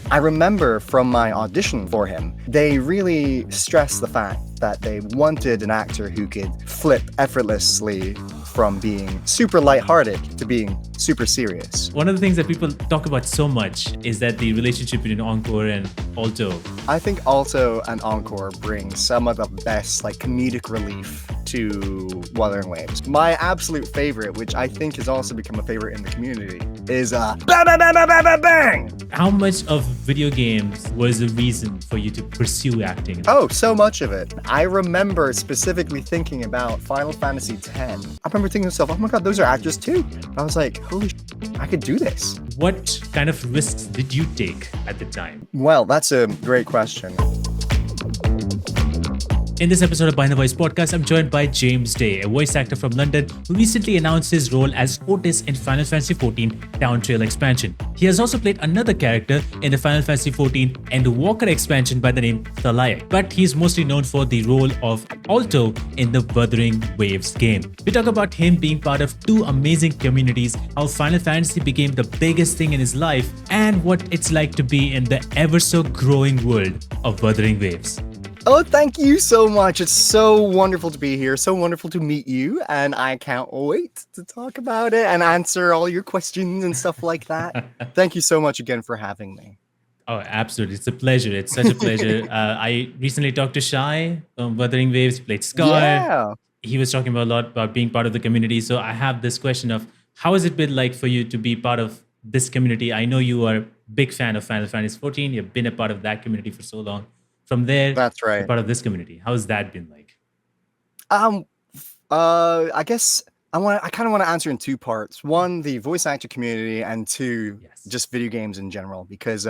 I remember from my audition for him, they really stressed the fact that they wanted an actor who could flip effortlessly from being super lighthearted to being super serious. One of the things that people talk about so much is that the relationship between Encore and Aalto. I think Aalto and Encore bring some of the best comedic relief to Wuthering Waves. My absolute favorite, which I think has also become a favorite in the community, is bang bang bang bang bang bang bang. How much of video games was the reason for you to pursue acting? Oh, so much of it. I remember specifically thinking about Final Fantasy X. I remember thinking to myself, oh my god, those are actors too. And I was like, holy shit, I could do this. What kind of risks did you take at the time? Well, that's a great question. In this episode of Behind the Voice podcast, I'm joined by James Day, a voice actor from London who recently announced his role as Otis in Final Fantasy XIV Dawntrail expansion. He has also played another character in the Final Fantasy XIV and Walker expansion by the name Thalayak, but he's mostly known for the role of Aalto in the Wuthering Waves game. We talk about him being part of two amazing communities, how Final Fantasy became the biggest thing in his life, and what it's like to be in the ever so growing world of Wuthering Waves. Oh, thank you so much. It's so wonderful to be here. So wonderful to meet you. And I can't wait to talk about it and answer all your questions and stuff like that. Thank you so much again for having me. Oh, absolutely. It's a pleasure. It's such a pleasure. I recently talked to Shai from Wuthering Waves, played Scar. Yeah. He was talking about a lot about being part of the community. So I have this question of how has it been like for you to be part of this community? I know you are a big fan of Final Fantasy XIV. You've been a part of that community for so long. From there, that's right. You're part of this community. How has that been like? I guess I kind of want to answer in two parts. One, the voice actor community, and two, just video games in general. Because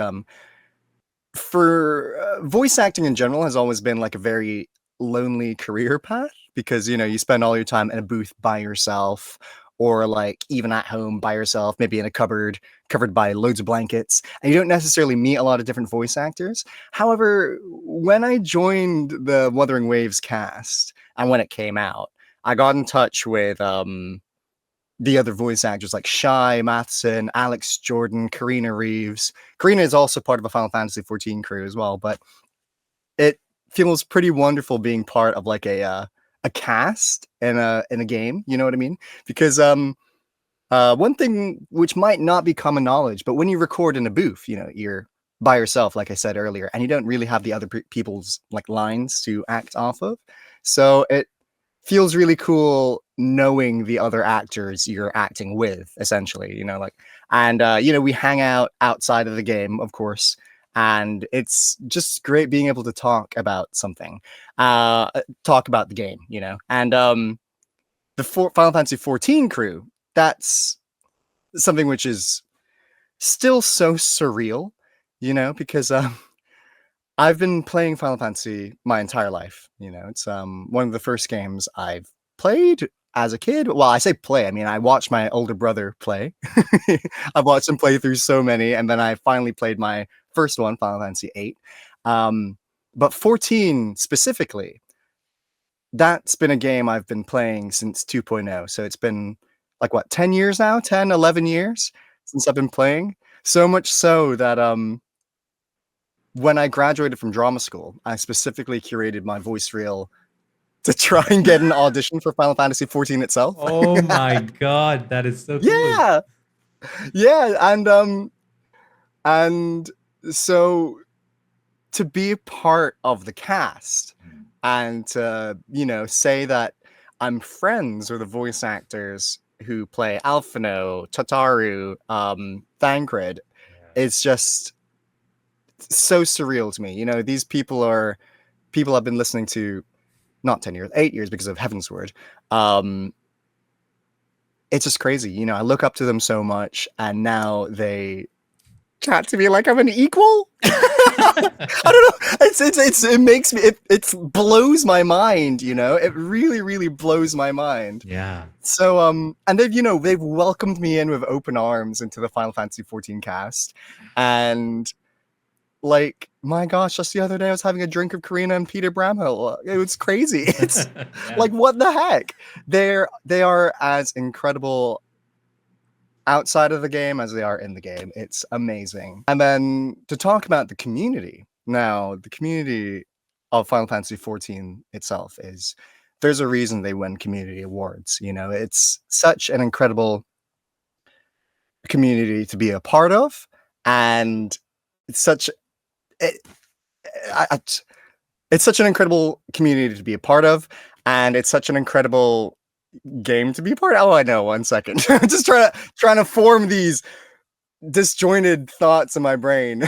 for voice acting in general has always been like a very lonely career path because you spend all your time in a booth by yourself. Or even at home by yourself, maybe in a cupboard covered by loads of blankets, and you don't necessarily meet a lot of different voice actors. However, when I joined the Wuthering Waves cast and when it came out, I got in touch with the other voice actors like Shai Matheson, Alex Jordan, Karina Reeves. Karina is also part of a Final Fantasy XIV crew as well, but it feels pretty wonderful being part of a cast in a game, you know what I mean? Because one thing which might not be common knowledge, but when you record in a booth, you're by yourself, like I said earlier, and you don't really have the other people's lines to act off of. So it feels really cool knowing the other actors you're acting with, essentially, and we hang out outside of the game, of course. And it's just great being able to talk about something, talk about the game, And the Final Fantasy XIV crew, that's something which is still so surreal, because I've been playing Final Fantasy my entire life. It's one of the first games I've played as a kid. Well, I say play. I mean, I watched my older brother play. I've watched him play through so many, and then I finally played my first one, Final Fantasy VIII. But 14 specifically, that's been a game I've been playing since 2.0. So it's been 10 years now, 10, 11 years since I've been playing. So much so that when I graduated from drama school, I specifically curated my voice reel to try and get an audition for Final Fantasy XIV itself. Oh my god, that is so cool. Yeah, and so to be a part of the cast and to say that I'm friends with the voice actors who play Alphino, Tataru, Thancred, it's just so surreal to me. These people are people I've been listening to not 10 years, 8 years because of Heavensward. It's just crazy. I look up to them so much, and now they chat to me like I'm an equal. I don't know. It makes me, it blows my mind, it really, really blows my mind. Yeah. So, and they've welcomed me in with open arms into the Final Fantasy XIV cast. And my gosh, just the other day I was having a drink of Karina and Peter Bramhill. It was crazy. It's what the heck? They are as incredible outside of the game as they are in the game. It's amazing. And then to talk about the community. Now, the community of Final Fantasy XIV itself is there's a reason they win community awards. You know, it's such an incredible community to be a part of, and it's such it, I, it's such an incredible community to be a part of, and it's such an incredible game to be a part of. Oh, I know. 1 second, just trying to form these disjointed thoughts in my brain.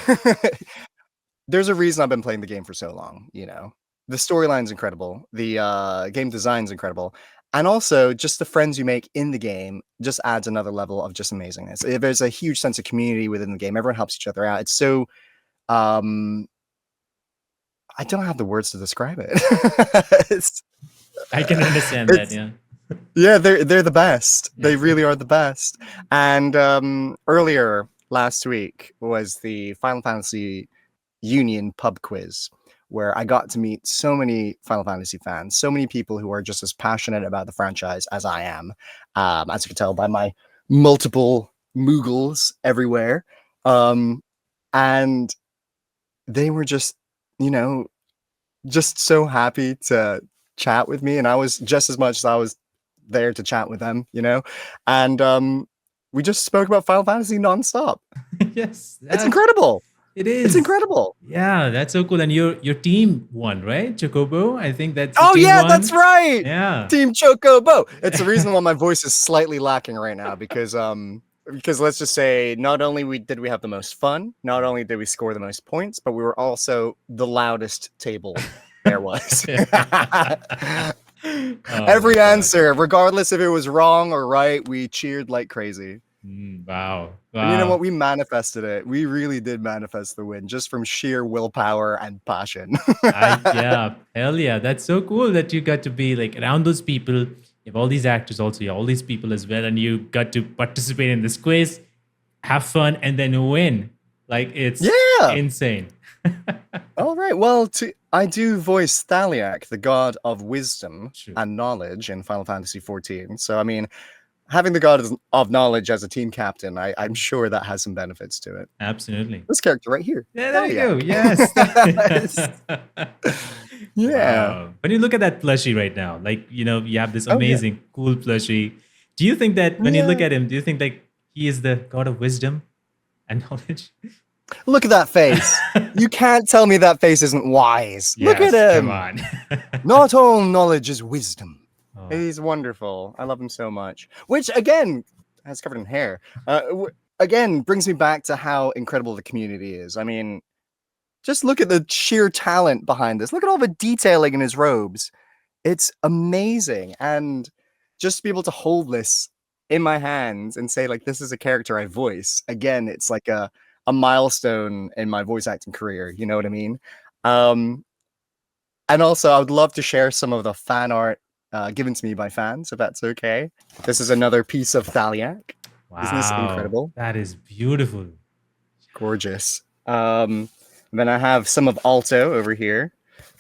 There's a reason I've been playing the game for so long. You know, the storyline's incredible, the game design's incredible, and also just the friends you make in the game just adds another level of just amazingness. There's a huge sense of community within the game. Everyone helps each other out. It's so um I don't have the words to describe it. I can understand that. Yeah. Yeah, they're the best. Yeah. They really are the best. And earlier last week was the Final Fantasy Union pub quiz, where I got to meet so many Final Fantasy fans, so many people who are just as passionate about the franchise as I am, as you can tell by my multiple Moogles everywhere. And they were just, you know, just so happy to chat with me. And I was just as much as I was there to chat with them, you know? And we just spoke about Final Fantasy nonstop. Yes. It's incredible. It is. It's incredible. Yeah, that's so cool. And your team won, right? Chocobo? I think that's Oh, team yeah, won. that's right. Yeah. Team Chocobo. It's the reason why my voice is slightly lacking right now, because let's just say not only did we have the most fun, not only did we score the most points, but we were also the loudest table there was. Every answer, regardless if it was wrong or right, we cheered like crazy. Wow. And you know what? We manifested it. We really did manifest the win just from sheer willpower and passion. Yeah, hell yeah. That's so cool that you got to be like around those people. You have all these actors also, you have all these people as well, and you got to participate in this quiz, have fun, and then win. Like, it's insane. All right. Well, I do voice Thaliak, the god of wisdom and knowledge in Final Fantasy XIV. So, I mean, having the god of knowledge as a team captain, I'm sure that has some benefits to it. Absolutely. This character right here. Yeah, there you go. Yes. Yeah. Wow. When you look at that plushie right now, like, you know, you have this amazing, cool plushie. Do you think that when you look at him, do you think like he is the god of wisdom and knowledge? Look at that face. You can't tell me that face isn't wise. Look at him. Come on. Not all knowledge is wisdom. Oh. He's wonderful. I love him so much. Which, again, has covered in hair. Again, brings me back to how incredible the community is. I mean, just look at the sheer talent behind this. Look at all the detailing in his robes. It's amazing. And just to be able to hold this in my hands and say, like, this is a character I voice. Again, it's like a milestone in my voice acting career. You know what I mean? And also, I would love to share some of the fan art given to me by fans, if that's okay. This is another piece of Thaliak. Wow. Isn't this incredible? That is beautiful. Gorgeous. Then I have some of Aalto over here.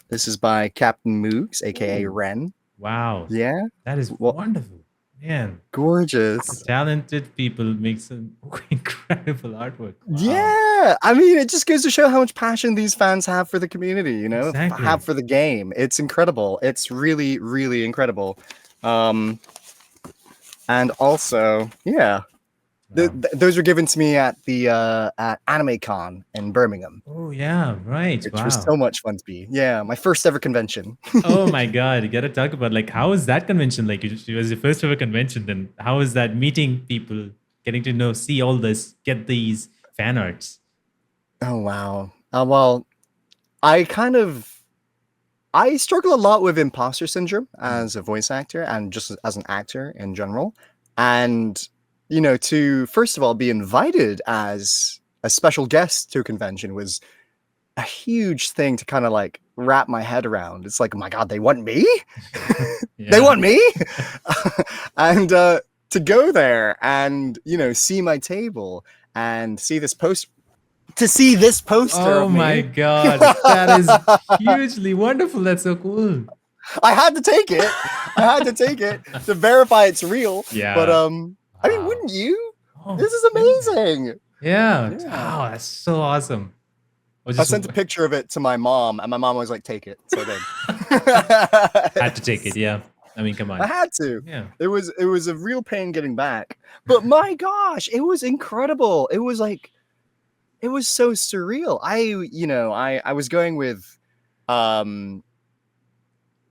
This is by Captain Moogs, aka Ren. Wow. Yeah. That is wonderful. Man. Gorgeous. Talented people make some incredible artwork. Wow. Yeah. I mean, it just goes to show how much passion these fans have for the community, you know, have for the game. It's incredible. It's really, really incredible. And also, yeah. Those were given to me at the at AnimeCon in Birmingham. Oh yeah, right. Which was so much fun to be. Yeah, my first ever convention. Oh my god, you gotta talk about like how was that convention? Like it was your first ever convention. Then how was that meeting people, getting to know, see all this, get these fan arts? Oh wow. Well, I struggle a lot with imposter syndrome as a voice actor and just as an actor in general, and you know, to first of all be invited as a special guest to a convention was a huge thing to kind of like wrap my head around. It's like, oh my God, they want me? They want me? And to go there and, you know, see my table and see this poster. To see this poster. Oh my God. That is hugely wonderful. That's so cool. I had to take it. I had to take it to verify it's real. Yeah. But I mean, wouldn't you? Oh, This is really? amazing. Yeah. Yeah. Oh, that's so awesome. I was I just sent a picture of it to my mom, and my mom was like, "Take it." So I had to did. take it. Yeah. I mean, come I on. had to. Yeah. It was a real pain getting back. But my gosh, it was incredible. It was like it was so surreal. I was going with um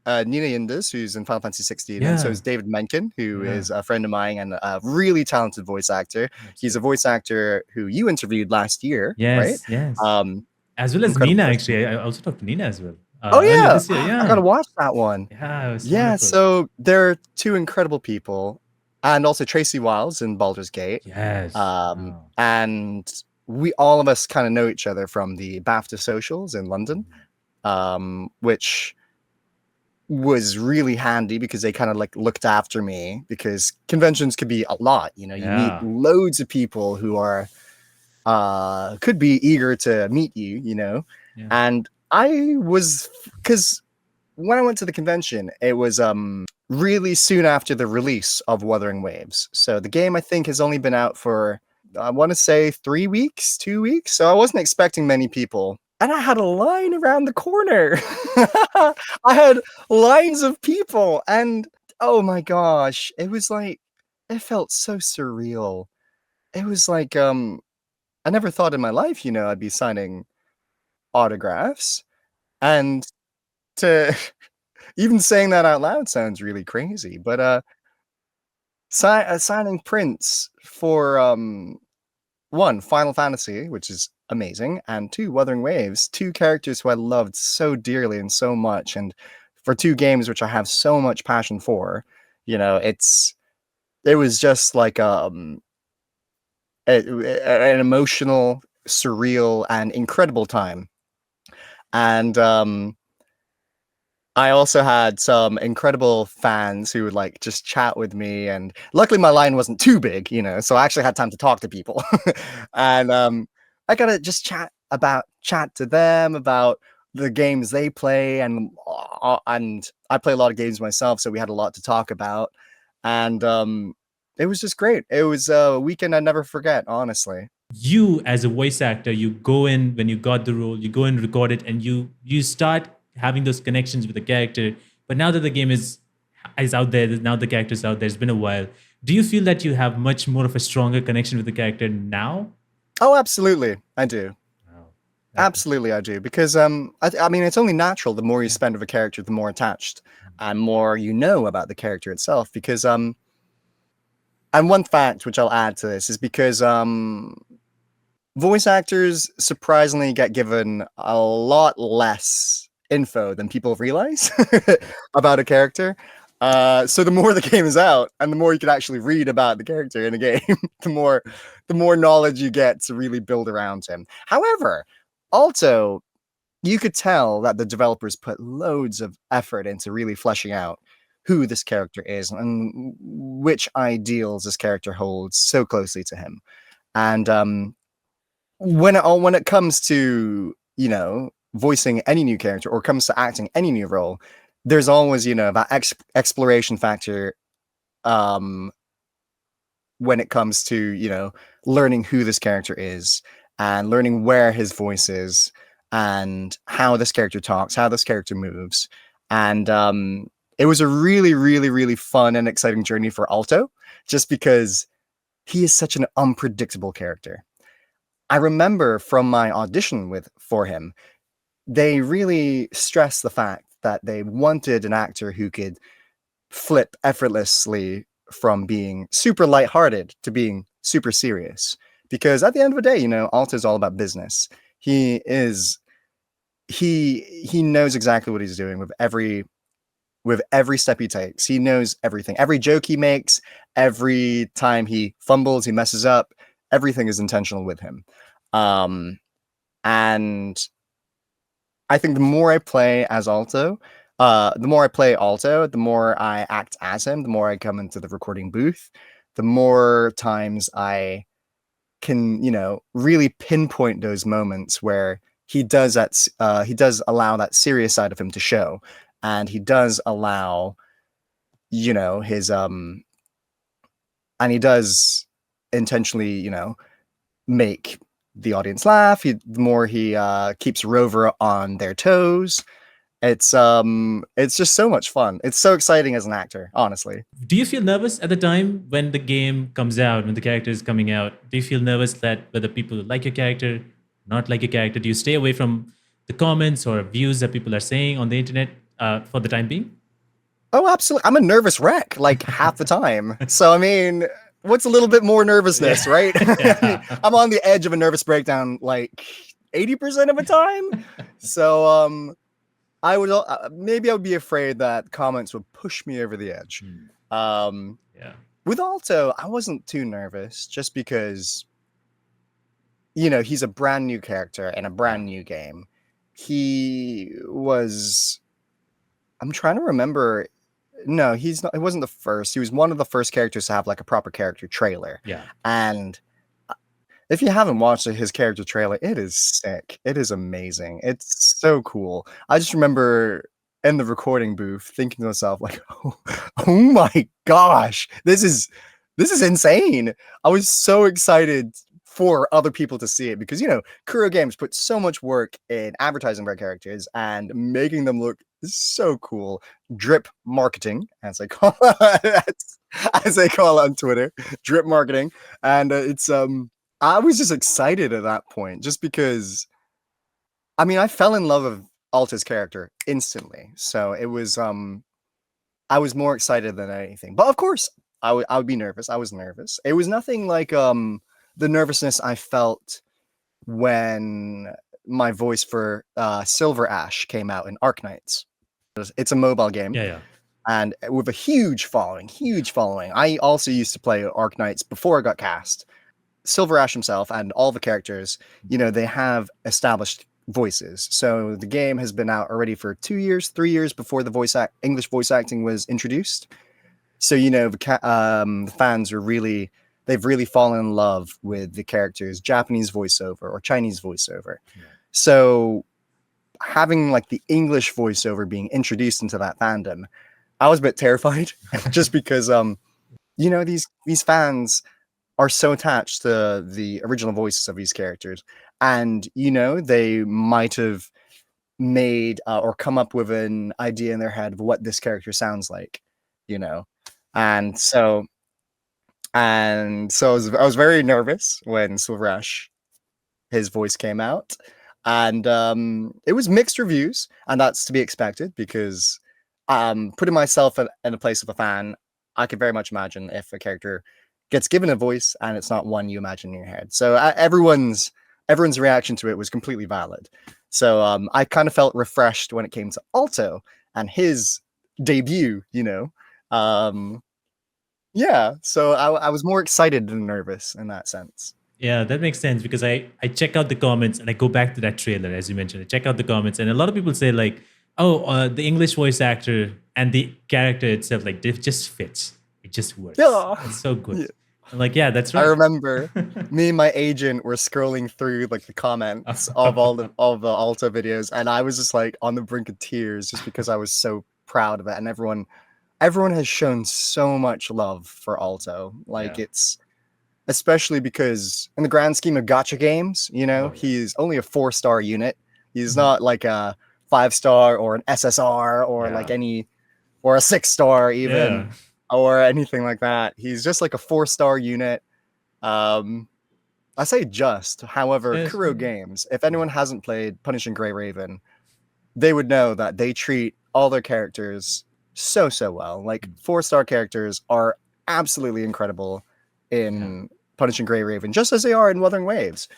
Nina Yildiz, who's in Final Fantasy 16, and so Yeah. is David Menken, who Yeah. is a friend of mine and a really talented voice actor. He's a Absolutely. voice actor who you interviewed last year, right? Yes. Yes. Um, As well as incredible Nina, person. actually. I also talked to Nina as well. Oh Earlier yeah, this year. I gotta Yeah. watch that one. Yeah. It was Yeah, wonderful. so they're two incredible people, and also Tracy Wiles in Baldur's Gate. Yes. Wow. And we all of us kind of know each other from the BAFTA socials in London, which was really handy because they kind of like looked after me because conventions could be a lot. You meet Yeah. loads of people who are could be eager to meet you. Yeah. And I was because when I went to the convention, it was really soon after the release of Wuthering Waves. So the game I think has only been out for I want to say 3 weeks, 2 weeks. So I wasn't expecting many people. And I had a line around the corner. I had lines of people and oh my gosh, it was like it felt so surreal. It was like I never thought in my life, I'd be signing autographs and to even saying that out loud sounds really crazy, but, signing prints for, 1, Final Fantasy, which is amazing, and 2, Wuthering Waves, 2 characters who I loved so dearly and so much, and for 2 games which I have so much passion for, it was just like, an emotional, surreal, and incredible time, and, I also had some incredible fans who would like just chat with me, and luckily my line wasn't too big, so I actually had time to talk to people. And I got to just chat to them about the games they play, and I play a lot of games myself, so we had a lot to talk about. And it was just great. It was a weekend I never forget, honestly. You as a voice actor, you go in when you got the role, you go and record it, and you start having those connections with the character. But now that the game is out there, now the character is out there, it's been a while. Do you feel that you have much more of a stronger connection with the character now? Oh, absolutely. I do. Wow. That, Absolutely, I do because I mean, it's only natural. The more you yeah. spend with a character, the more attached and more you know about the character itself. Because and one fact which I'll add to this is because voice actors surprisingly get given a lot less info than people realize about a character. So the more the game is out, and the more you can actually read about the character in a game, the more knowledge you get to really build around him. However, also you could tell that the developers put loads of effort into really fleshing out who this character is and which ideals this character holds so closely to him. And when it comes to voicing any new character or comes to acting any new role, there's always that exploration factor um when it comes to learning who this character is and learning where his voice is and how this character talks, how this character moves. And it was a really really really fun and exciting journey for Aalto just because he is such an unpredictable character. I remember from my audition for him, they really stressed the fact that they wanted an actor who could flip effortlessly from being super lighthearted to being super serious. Because at the end of the day, Alta is all about business. He is he knows exactly what he's doing with every step he takes. He knows everything. Every joke he makes, every time he fumbles, he messes up, everything is intentional with him. Um, and I think the more I play as Alto, the more I play Alto, the more I act as him, the more I come into the recording booth, the more times I can, really pinpoint those moments where he does allow that serious side of him to show, and he does allow, his and he does. intentionally, make the audience laugh. The more he keeps Rover on their toes. It's just so much fun. It's so exciting as an actor, honestly. Do you feel nervous at the time when the game comes out, when the character is coming out? Do you feel nervous that whether people like your character, not like your character? Do you stay away from the comments or views that people are saying on the internet for the time being? Oh, absolutely. I'm a nervous wreck like half the time. So, I mean, what's a little bit more nervousness, right? I mean, Yeah. I'm on the edge of a nervous breakdown like 80% of the time. So, I would maybe I would be afraid that comments would push me over the edge. Um, Yeah. with Aalto, I wasn't too nervous just because, he's a brand new character in a brand new game. He was, I'm trying to remember. No, he's not. It wasn't the first. He was one of the first characters to have like a proper character trailer. Yeah. And if you haven't watched his character trailer, it is sick. It is amazing. It's so cool. I just remember in the recording booth thinking to myself, like, oh my gosh, this is insane. I was so excited for other people to see it because Kuro Games put so much work in advertising their characters and making them look so cool. Drip marketing, as they call as they call it on Twitter, drip marketing, and it's I was just excited at that point, just because, I mean, I fell in love with Alta's character instantly. So it was, I was more excited than anything. But of course, I would be nervous. I was nervous. It was nothing like the nervousness I felt when my voice for Silver Ash came out in Arknights. It's a mobile game. Yeah. Yeah. And with a huge following, huge following. I also used to play Arknights before I got cast. Silver Ash himself and all the characters, they have established voices. So the game has been out already for 2 years, 3 years before the English voice acting was introduced. So the fans are they've really fallen in love with the characters' Japanese voiceover or Chinese voiceover. Yeah. So having like the English voiceover being introduced into that fandom, I was a bit terrified just because these fans are so attached to the original voices of these characters, and they might have made or come up with an idea in their head of what this character sounds like, and so I was very nervous when Silver Ash, his voice came out, and it was mixed reviews, and that's to be expected because putting myself in a place of a fan, I could very much imagine if a character gets given a voice and it's not one you imagine in your head. So everyone's reaction to it was completely valid. So I kind of felt refreshed when it came to Aalto and his debut, yeah. So I was more excited than nervous in that sense. Yeah, that makes sense because I check out the comments and I go back to that trailer, as you mentioned. I check out the comments and a lot of people say like, oh, the English voice actor and the character itself, like, it just fits. It just works. Yeah. It's so good. Yeah. I'm like, yeah, that's right. I remember me and my agent were scrolling through like the comments of all the Aalto videos, and I was just like on the brink of tears just because I was so proud of it. And everyone has shown so much love for Aalto. Like, it's especially because in the grand scheme of gacha games, he's only a 4-star unit. He's not like a 5-star or an SSR or like or a 6-star even. Yeah. Or anything like that. He's just like a 4-star unit. I say just, however, Kuro Games, if anyone hasn't played Punishing Grey Raven, they would know that they treat all their characters so well. Like 4-star characters are absolutely incredible in Punishing Grey Raven, just as they are in Wuthering Waves.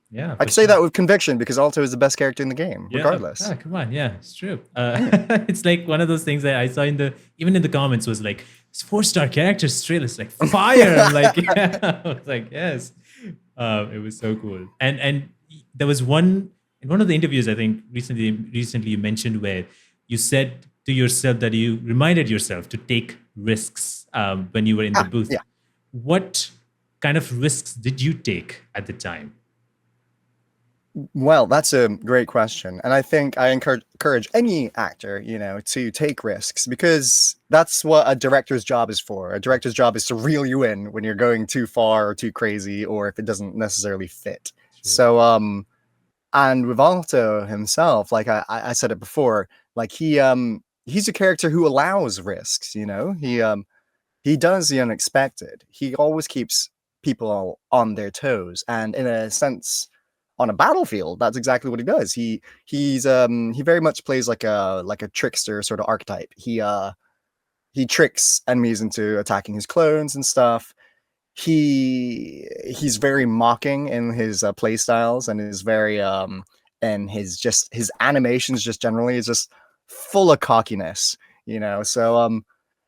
Yeah, I can say that with conviction because Aalto is the best character in the game, regardless. Ah, come on, yeah, it's true. It's like one of those things that I saw even in the comments was like, 4-star character straight. It's like fire. I'm like, yeah. I was like, yes. It was so cool. And there was one in one of the interviews I think recently you mentioned where you said to yourself that you reminded yourself to take risks when you were in the booth. Yeah. What kind of risks did you take at the time? Well, that's a great question. And I think I encourage any actor, to take risks because that's what a director's job is for. A director's job is to reel you in when you're going too far or too crazy or if it doesn't necessarily fit. True. So, and with Alto himself, like I said it before, like he's a character who allows risks, he does the unexpected. He always keeps people on their toes, and in a sense, on a battlefield, that's exactly what he does. He very much plays like a trickster sort of archetype. He tricks enemies into attacking his clones and stuff. He's very mocking in his play styles and is very and his animations just generally is just full of cockiness, So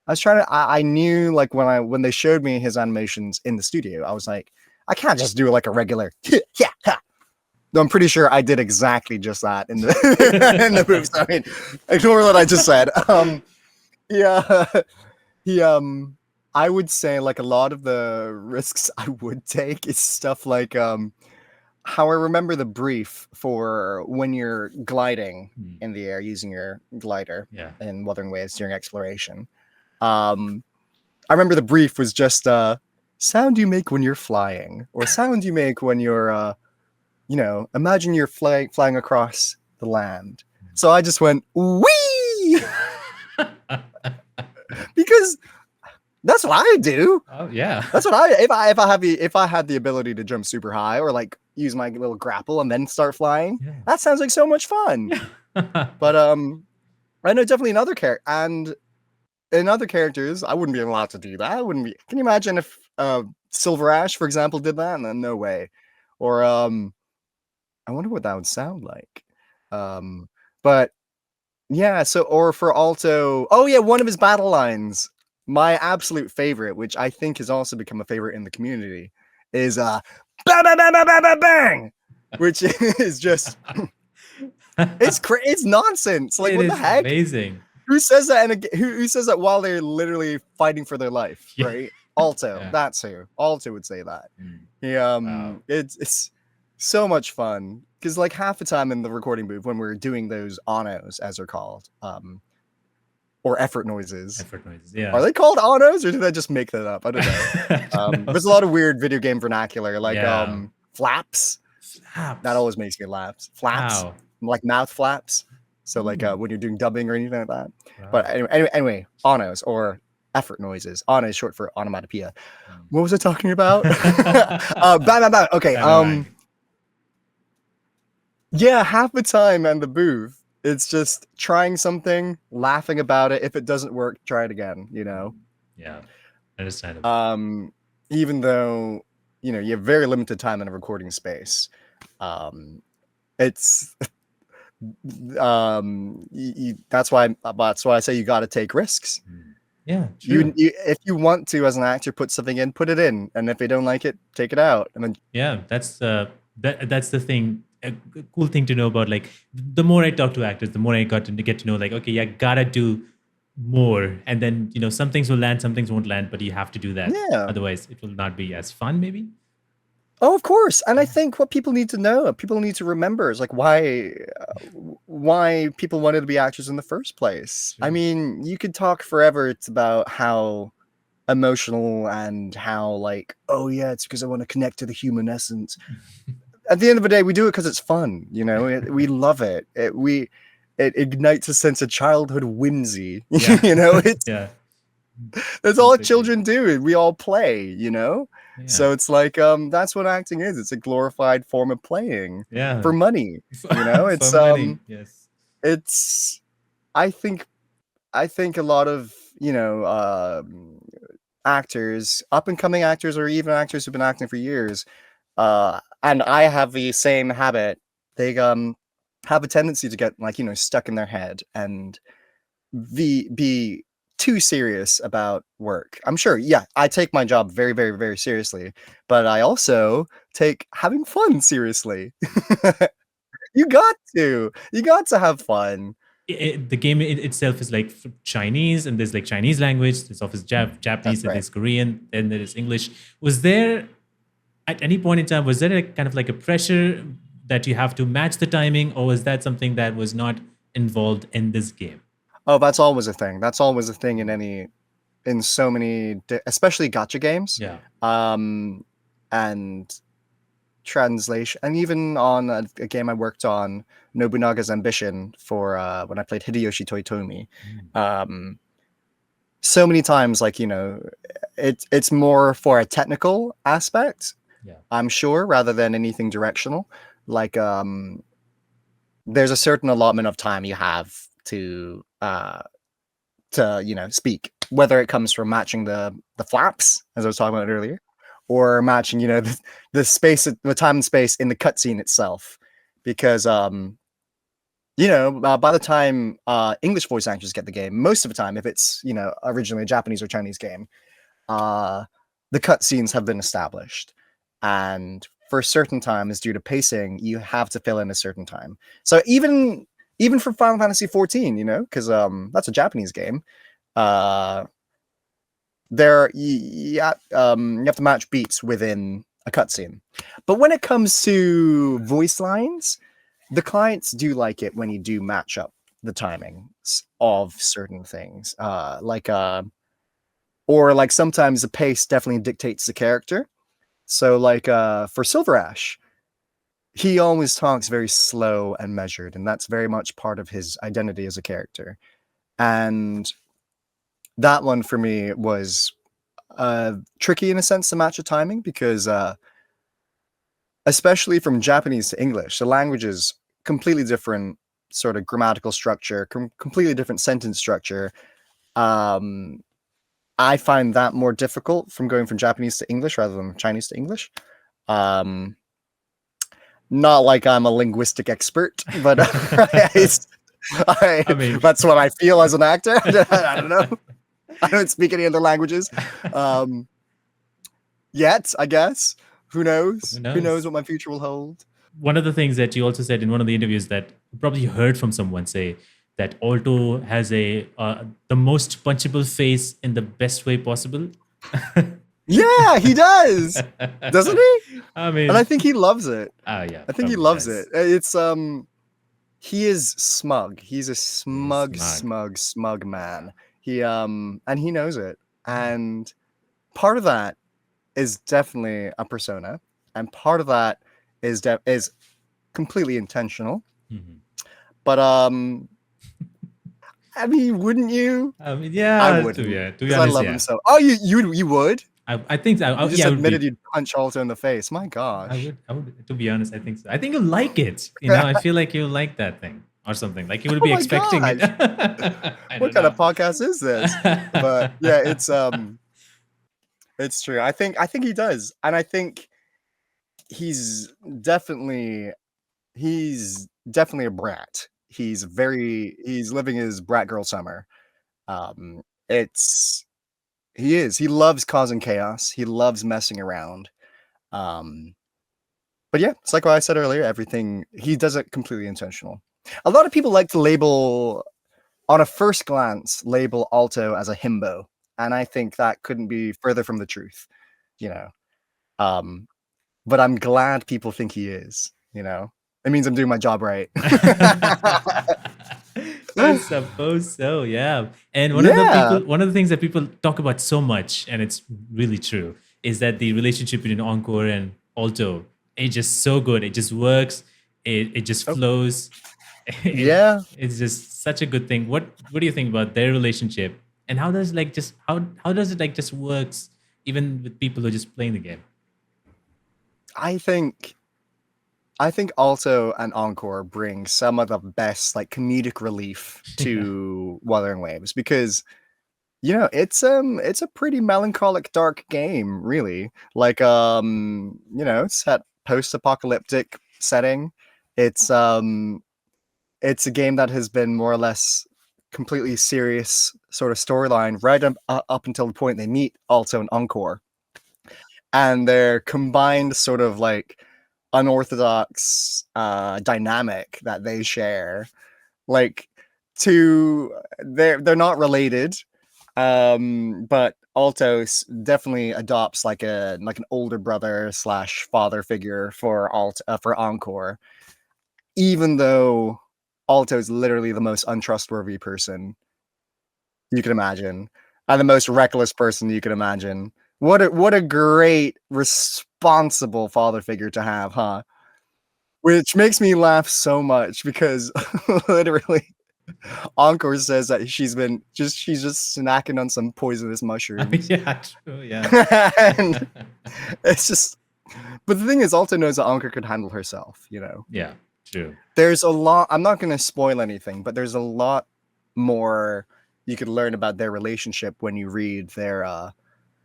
I was trying to. I knew like when they showed me his animations in the studio, I was like, I can't just do like a regular yeah. Ha. I'm pretty sure I did exactly just that in the in the movie. So, I mean, ignore what I just said. Yeah, he I would say like a lot of the risks I would take is stuff like how I remember the brief for when you're gliding in the air using your glider Yeah. in Wuthering Waves during exploration. I remember the brief was just sound you make when you're flying, or sound you make when you're imagine you're flying across the land. So I just went wee because that's what I do. Oh yeah. That's what if I had the ability to jump super high or like use my little grapple and then start flying. Yeah. That sounds like so much fun. But I know definitely another character and in other characters, I wouldn't be allowed to do that. I wouldn't be. Can you imagine if Silver Ash, for example, did that? And then no way. Or I wonder what that would sound like. But yeah. So or for Aalto, oh yeah, one of his battle lines, my absolute favorite, which I think has also become a favorite in the community, is bang bang bang bang bang bang bang, which is just it's nonsense. Like It what the is heck? amazing. Who says that? And who says that while they're literally fighting for their life, Yeah. right? Aalto, Yeah. that's who. Aalto would say that. He Wow. it's so much fun because like half the time in the recording booth when we're doing those onos as they're called, or effort noises. Effort noises. Yeah. Are they called onos or did I just make that up? I don't know. There's a lot of weird video game vernacular like flaps. Flaps. That always makes me laugh. Flaps, Wow. like mouth flaps. So like when you're doing dubbing or anything like that. Wow. But anyway, onos or effort noises. Ono is short for onomatopoeia. What was I talking about? Bang, bang, bang. Okay. Yeah, half the time in the booth, it's just trying something, laughing about it. If it doesn't work, try it again. Yeah. Understandable. Even though you have very limited time in a recording space, it's that's why I say you got to take risks. Yeah, you if you want to as an actor put something in, put it in, and if they don't like it, take it out. And then that's the thing. A cool thing to know about, like, the more I talk to actors, the more I got to get to know, like, okay, yeah, gotta do more, and then some things will land, some things won't land, but you have to do that. Otherwise it will not be as fun, maybe. Oh, of course. And I think what people need to know, people need to remember is like why people wanted to be actors in the first place. Sure. I mean, you could talk forever. It's about how emotional and how like, oh yeah, it's because I want to connect to the human essence. At the end of the day, we do it because it's fun. We love it. It ignites a sense of childhood whimsy. Yeah. That's all children do. We all play, Yeah. So it's like that's what acting is. It's a glorified form of playing for money. It's money. Yes. It's I think a lot of actors, up and coming actors, or even actors who've been acting for years, and I have the same habit. They have a tendency to get like stuck in their head and be too serious about work. I'm sure, yeah, I take my job very, very, very seriously, but I also take having fun seriously. You got to have fun. The game itself is like Chinese, and there's like Chinese language, there's office Japanese, and there's Korean, and there is English. Was there, at any point in time, was there a kind of like a pressure that you have to match the timing, or is that something that was not involved in this game? Oh, that's always a thing. That's always a thing in so many, especially gotcha games, Yeah. and translation, and even on a game I worked on, Nobunaga's Ambition, for when I played Hideyoshi Toyotomi. So many times, like, it's more for a technical aspect, Yeah. I'm sure, rather than anything directional. Like, there's a certain allotment of time you have to speak, whether it comes from matching the flaps, as I was talking about earlier, or matching, the space, the time and space in the cutscene itself, because by the time English voice actors get the game, most of the time, if it's originally a Japanese or Chinese game, uh, the cutscenes have been established, and for certain times, due to pacing, you have to fill in a certain time. So even for Final Fantasy 14, because that's a Japanese game, uh, you have to match beats within a cutscene. But when it comes to voice lines, the clients do like it when you do match up the timings of certain things. Or like sometimes the pace definitely dictates the character. So like for Silver Ash, he always talks very slow and measured, and that's very much part of his identity as a character. And that one for me was tricky in a sense to match the timing, because especially from Japanese to English, the language is completely different sort of grammatical structure, completely different sentence structure. Um, I find that more difficult from going from Japanese to English rather than Chinese to English. Um, Not like I'm a linguistic expert, but I mean, that's what I feel as an actor. I don't know. I don't speak any other languages yet, I guess. Who knows? who Who knows knows? what my future will hold? One of the things that you also said in one of the interviews that you probably heard from someone say that Alto has the most punchable face in the best way possible. Yeah, he does, doesn't he? I And I mean, think he loves it. yeah, I think he probably loves it. does. It's he is smug. He's a He's smug, smug. smug, smug man. He and he knows it. And part of that is definitely a persona, and part of that is completely intentional. Mhm. But I mean, wouldn't you? I mean, I yeah. wouldn't, To be because I honest, love him yeah. so. Oh, you would? I think that, You just yeah, I would admitted be. you'd punch Alto in the face. My I gosh. would. I would. To be honest, I think so. I think you like it. You know, I feel like you like that thing or something. Like you would Oh be my expecting it. gosh. I What don't kind know. of podcast is this? But yeah, it's true. I think he does. And I think he's definitely he's definitely a brat. He's living his brat girl summer. It's he is. He loves causing chaos. He loves messing around. Um, but yeah, it's like what I said earlier, everything he does it completely intentional. A lot of people like to label, on a first glance, label Alto as a himbo, and I think that couldn't be further from the truth, you know. Um, but I'm glad people think he is, you know. It means I'm doing my job right. I suppose so, yeah. And Yeah. one of the things that people talk about so much, and it's really true, is that the relationship between Encore and Alto, it's just so good. It just works. It just Oh, flows. It, yeah. it's just such a good thing. What do you think about their relationship? And how does like just how does it like just works even with people who are just playing the game? I think I think Aalto and Encore bring some of the best like comedic relief Yeah. to Wuthering Waves, because it's a pretty melancholic, dark game, really. Like set post-apocalyptic setting. It's it's a game that has been more or less completely serious sort of storyline right up until the point they meet Aalto and Encore, and their combined sort of like unorthodox dynamic that they share, like they're not related, but Alto definitely adopts like an older brother slash father figure for for Encore, even though Aalto is literally the most untrustworthy person you can imagine, and the most reckless person you can imagine. What a great responsible father figure to have, huh? Which makes me laugh so much because literally Encore says that she's just snacking on some poisonous mushrooms. Yeah, true. Yeah. And it's just but the thing is Alta knows that Encore could handle herself, you know. Yeah, true. There's a lot I'm not gonna spoil anything, but there's a lot more you could learn about their relationship when you read their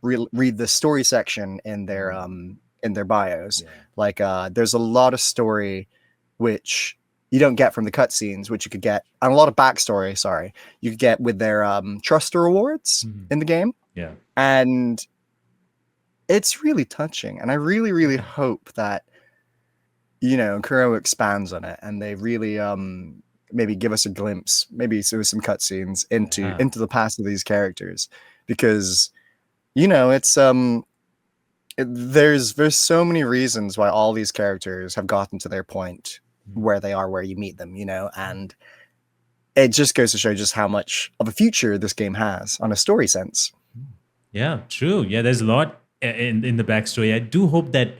read the story section in their bios. Yeah. Like there's a lot of story which you don't get from the cutscenes, which you could get and a lot of backstory, sorry, you could get with their trust rewards Mhm. in the game. Yeah. And it's really touching. And I really, really hope that, you know, Kuro expands on it and they really maybe give us a glimpse, maybe with some cutscenes Yeah. into the past of these characters. Because, you know, it's there's so many reasons why all these characters have gotten to their point where they are where you meet them, you know, and it just goes to show just how much of a future this game has on a story sense. Yeah, true. Yeah, there's a lot in the backstory. I do hope that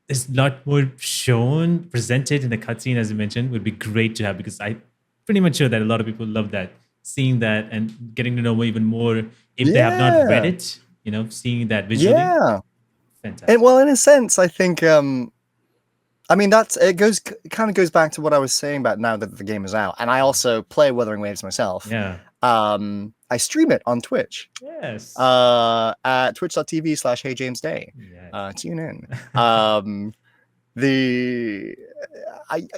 there's a lot more shown, presented in the cutscene, as you mentioned, would be great to have because I'm pretty much sure that a lot of people love that, seeing that and getting to know even more if they have not read Yeah. it, you know, seeing that visually. Yeah. And Fantastic. well, in a sense, I think I mean that's it kind of goes back to what I was saying about now that the game is out. And I also play Wuthering Waves myself. Yeah. I stream it on Twitch. Yes. At twitch.tv/HeyJamesDay. Yes. Tune in. The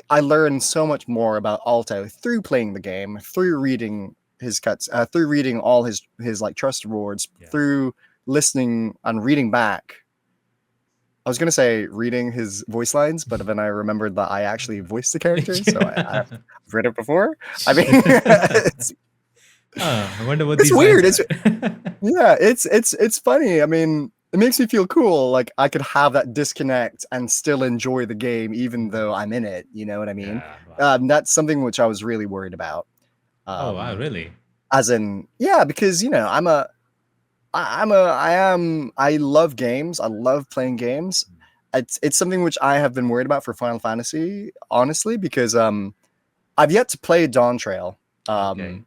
I learned so much more about Aalto through playing the game, through reading his cuts, through reading all his like trust rewards, Yeah. through listening and reading back. I was gonna say reading his voice lines, but then I remembered that I actually voiced the character, so I've read it before. I mean, I wonder what it's these lines weird. are. Yeah, it's funny. I mean, it makes me feel cool. Like I could have that disconnect and still enjoy the game, even though I'm in it. You know what I mean? Yeah. Wow. That's something which I was really worried about. Oh, wow. Really? As in, yeah, because you know, I love games. I love playing games. It's something which I have been worried about for Final Fantasy, honestly, because I've yet to play Dawntrail. Okay.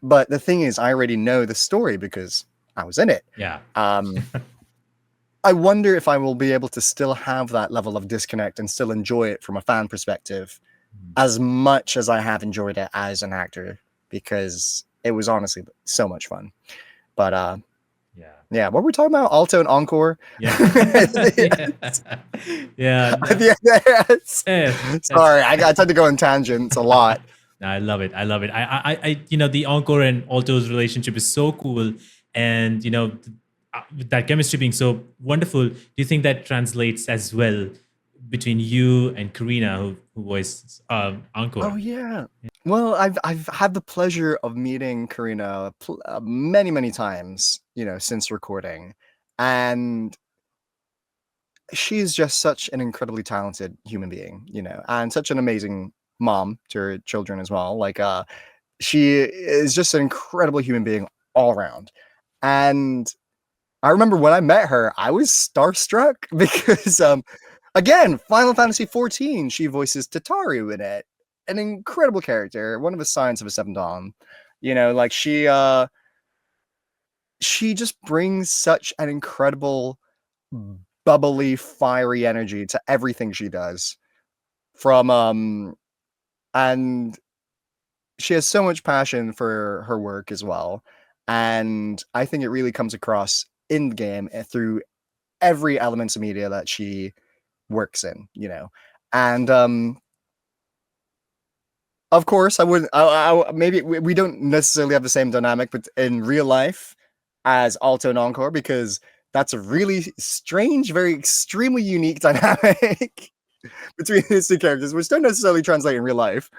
But the thing is, I already know the story because I was in it. Yeah. I wonder if I will be able to still have that level of disconnect and still enjoy it from a fan perspective as much as I have enjoyed it as an actor, because it was honestly so much fun. But yeah, what were we talking about? Aalto and Encore. Yeah. Yeah. Yeah. Sorry, I tend to go on tangents a lot. I love it. I love it. You know, the Encore and Alto's relationship is so cool, and you know, with that chemistry being so wonderful, do you think that translates as well between you and Karina, who voiced Encore? Oh yeah. Well, I've had the pleasure of meeting Karina many times, you know, since recording, and she is just such an incredibly talented human being, you know, and such an amazing mom to her children as well. Like, she is just an incredible human being all around. And I remember when I met her, I was starstruck because, again, Final Fantasy 14, she voices Tataru in it, an incredible character, one of the Scions of a Seven Dawn. You know, like she just brings such an incredible bubbly, fiery energy to everything she does. And she has so much passion for her work as well. And I think it really comes across in the game through every element of media that she works in, you know. And of course, I wouldn't. Maybe we don't necessarily have the same dynamic, but in real life, as Aalto and Encore, because that's a really strange, very extremely unique dynamic between these two characters, which don't necessarily translate in real life.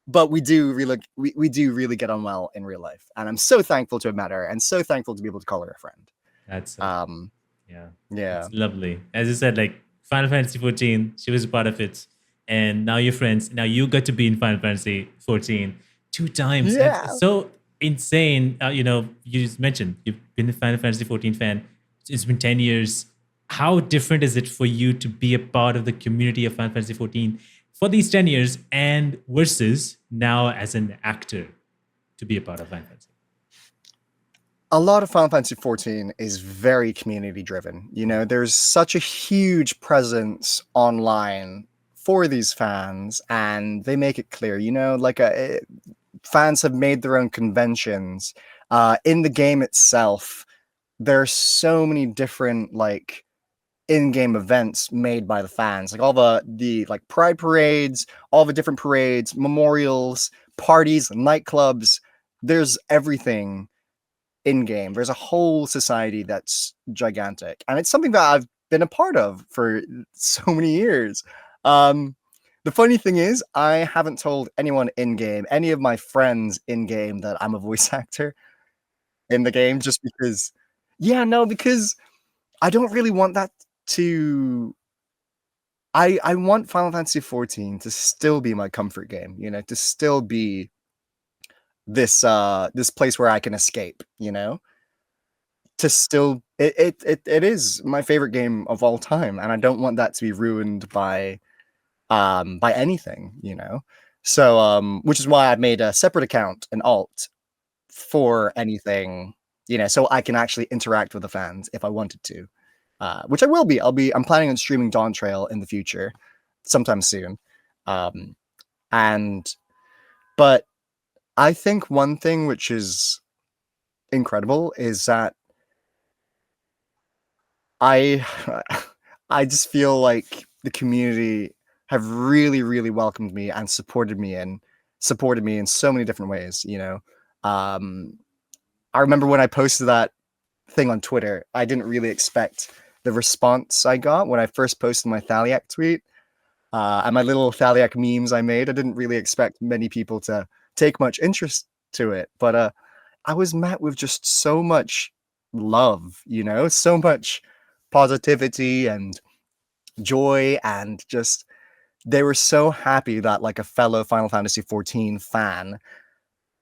But we do really get on well in real life, and I'm so thankful to have met her, and so thankful to be able to call her a friend. That's Yeah, it's lovely. As you said, like Final Fantasy 14, she was a part of it. and now you're friends. Now you got to be in Final Fantasy 14 two times. And Yeah. it's so insane. You just mentioned you've been a Final Fantasy 14 fan. It's been 10 years. How different is it for you to be a part of the community of Final Fantasy 14 for these 10 years and versus now as an actor to be a part of Final Fantasy? A lot of Final Fantasy 14 is very community driven. There's such a huge presence online for these fans, and they make it clear, fans have made their own conventions. In the game itself, there are so many different like in-game events made by the fans, like all the like pride parades, all the different parades, memorials, parties, nightclubs. There's everything in game. There's a whole society that's gigantic, and it's something that I've been a part of for so many years. Um, the funny thing is, I haven't told anyone in game, any of my friends in game, that I'm a voice actor in the game, just because. Yeah, no, because I don't really want that to. I want Final Fantasy 14 to still be my comfort game, to still be this place where I can escape, to still it is my favorite game of all time, and I don't want that to be ruined by anything, so which is why I made a separate account, an alt, for anything, so I can actually interact with the fans if I wanted to, which I will be. I'm planning on streaming Dawntrail in the future sometime soon, um and but I think one thing which is incredible is that I I just feel like the community have really, really welcomed me and supported me in so many different ways, Um, I remember when I posted that thing on Twitter, I didn't really expect the response I got when I first posted my Thaliak tweet, and my little Thaliak memes I made. I didn't really expect many people to take much interest to it, but I was met with just so much love, so much positivity and joy, and just they were so happy that like a fellow Final Fantasy 14 fan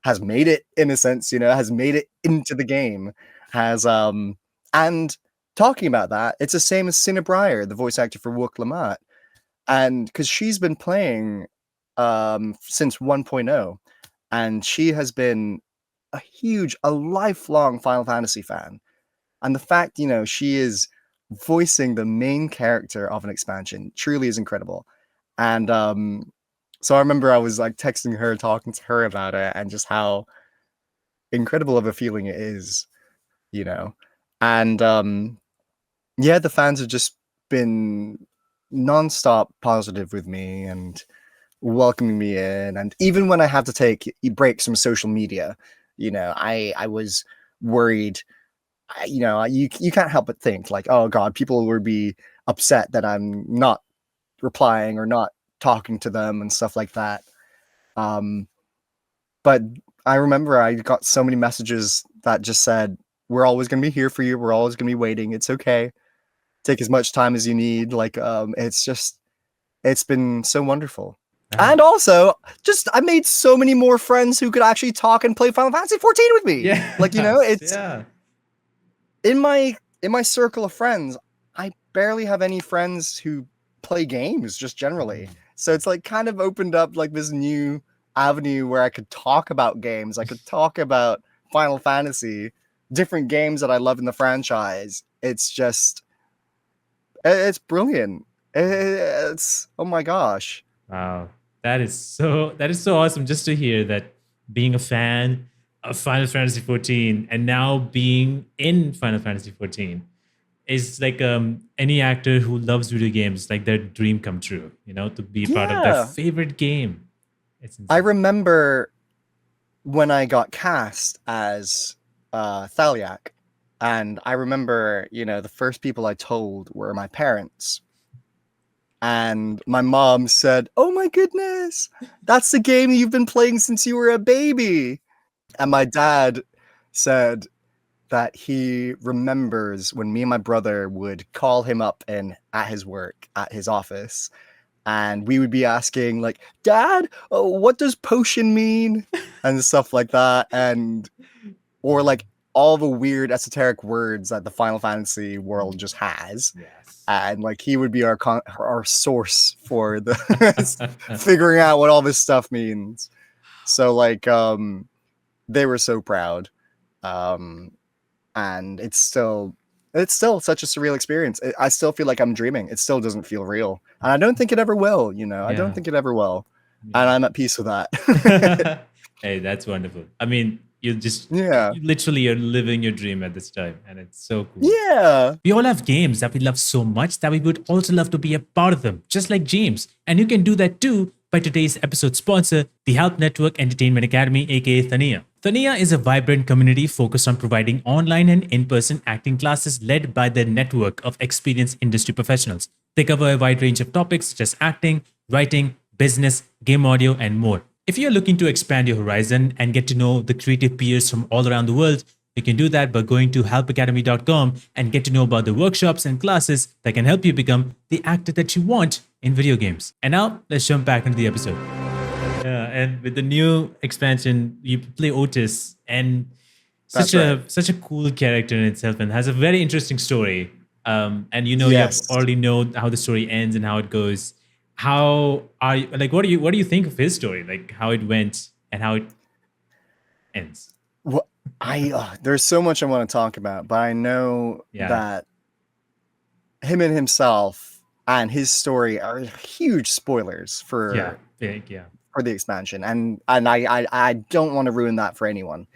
has made it, in a sense, has made it into the game, has and talking about that, it's the same as Cinnabriar, the voice actor for Wook Lamont, and because she's been playing since 1.0, and she has been a lifelong Final Fantasy fan. And the fact, she is voicing the main character of an expansion truly is incredible. And so I remember I was like texting her, talking to her about it, and just how incredible of a feeling it is, you know. And yeah, the fans have just been nonstop positive with me and welcoming me in. And even when I have to take breaks from social media, I was worried. You can't help but think like, oh God, people will be upset that I'm not replying or not talking to them and stuff like that. Um, but I remember I got so many messages that just said, "We're always going to be here for you. We're always going to be waiting. It's okay. Take as much time as you need." Like, it's been so wonderful. Wow. And also, just I made so many more friends who could actually talk and play Final Fantasy 14 with me. Like, Yes. it's Yeah. in my circle of friends, I barely have any friends who play games just generally. So it's like kind of opened up like this new avenue where I could talk about games. I could talk about Final Fantasy, different games that I love in the franchise. It's brilliant. It's oh my gosh. Wow. That is so awesome just to hear that being a fan of Final Fantasy 14 and now being in Final Fantasy 14 is like any actor who loves video games, like their dream come true, to be part of their Yeah. favorite game. It's I insane. remember when I got cast as Thaliak, and I remember, the first people I told were my parents. And my mom said, "Oh my goodness, that's the game you've been playing since you were a baby." And my dad said that he remembers when me and my brother would call him up in at his work, at his office, and we would be asking like, "Dad, what does potion mean?" and stuff like that, and or like all the weird esoteric words that the Final Fantasy world just has. Yes. And like he would be our source for the figuring out what all this stuff means. So like they were so proud. Um and it's still such a surreal experience. I still feel like I'm dreaming. It still doesn't feel real. And I don't think it ever will, I don't Yeah. think it ever will. And Yeah. I'm at peace with that. Hey, that's wonderful. I mean, you just Yeah. literally you're living your dream at this time, and it's so cool. Yeah. We all have games that we love so much that we would also love to be a part of them, just like James. And you can do that too by today's episode sponsor, the Help Network Entertainment Academy, aka Thania. Thania is a vibrant community focused on providing online and in person acting classes led by their network of experienced industry professionals. They cover a wide range of topics such as acting, writing, business, game audio, and more. If you're looking to expand your horizon and get to know the creative peers from all around the world, you can do that by going to helpacademy.com and get to know about the workshops and classes that can help you become the actor that you want in video games. And now, let's jump back into the episode. Yeah, and with the new expansion, you play Otis, and That's right. such a cool character in itself, and has a very interesting story. And you have Yes. already know how the story ends and how it goes. How are you, like? What do you think of his story? Like how it went and how it ends? Well, there's so much I want to talk about, but I know Yeah, that him and himself and his story are huge spoilers yeah, for big, yeah. the expansion, and I don't want to ruin that for anyone.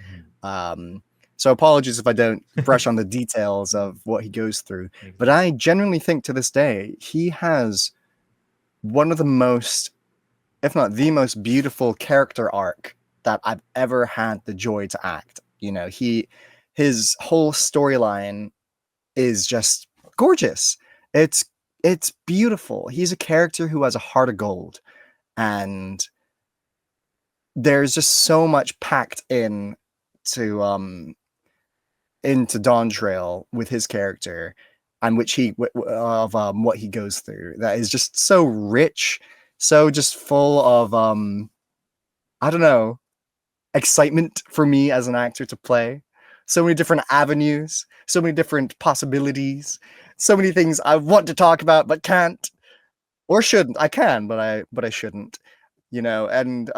Mhm. So apologies if I don't brush on the details of what he goes through, but I genuinely think to this day he has one of the most, if not the most beautiful character arc that I've ever had the joy to act. His whole storyline is just gorgeous. It's it's beautiful. He's a character who has a heart of gold, and there's just so much packed in to into Dawntrail with his character, and which he of what he goes through, that is just so rich, so just full of I don't know, excitement for me as an actor to play. So many different avenues, so many different possibilities, so many things I want to talk about but can't or shouldn't. I can, but I shouldn't. And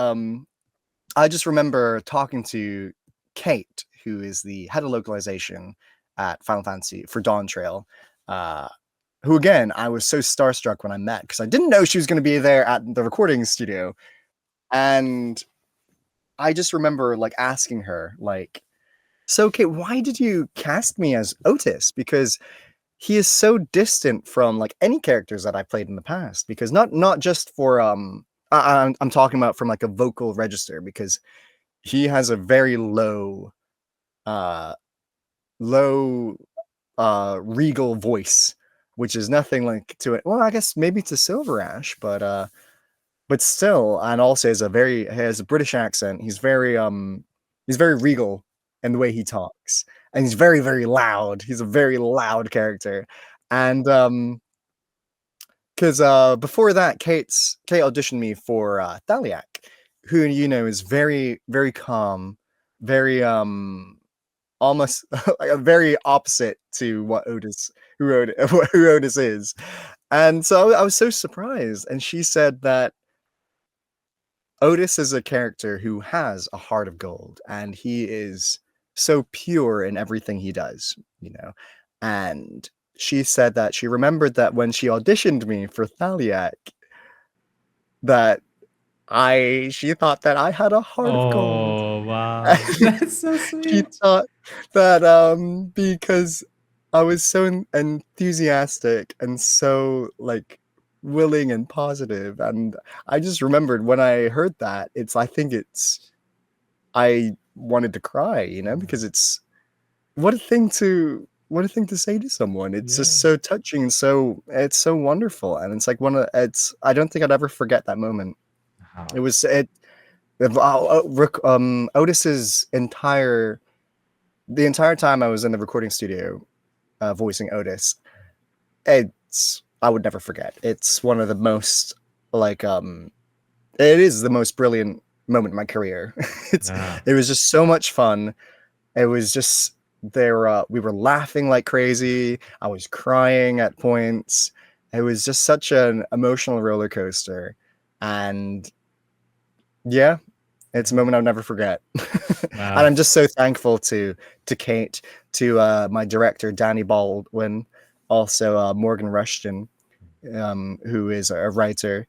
I just remember talking to Kate, who is the head of localization at Final Fantasy for Dawntrail, uh, who again I was so starstruck when I met because I didn't know she was going to be there at the recording studio, and I just remember like asking her like, "So Kate, why did you cast me as Otis? Because he is so distant from like any characters that I played in the past. Because not just for I'm talking about from like a vocal register, because he has a very uh low regal voice, which is nothing like to it. Well, I guess maybe to Silver Ash, but still, and also he has a British accent. He's very regal in the way he talks, and he's very, very loud. He's a very loud character. And because before that, Kate auditioned me for Thaliak, who is very, very calm, very almost like a very opposite to what who Otis is. And so I was so surprised, and she said that Otis is a character who has a heart of gold, and he is so pure in everything he does. And she said that she remembered that when she auditioned me for Thaliak, that she thought that I had a heart of gold. Oh wow, that's so She sweet. thought that because I was so enthusiastic and so like willing and positive, and I just remembered when I heard that, I wanted to cry, because what a thing to say to someone. It's Yeah. just so touching, it's so wonderful, and it's like I don't think I'd ever forget that moment. It Wow. was it Otis's the entire time I was in the recording studio, voicing Otis. I would never forget. It's one of the most like it is the most brilliant moment in my career. it's Ah, it was just so much fun. It was just there. We were laughing like crazy. I was crying at points. It was just such an emotional roller coaster, and yeah, it's a yeah. moment I'll never forget. And Wow. I'm just so thankful to Kate, to my director Danny Baldwin, also Morgan Rushton, who is a writer,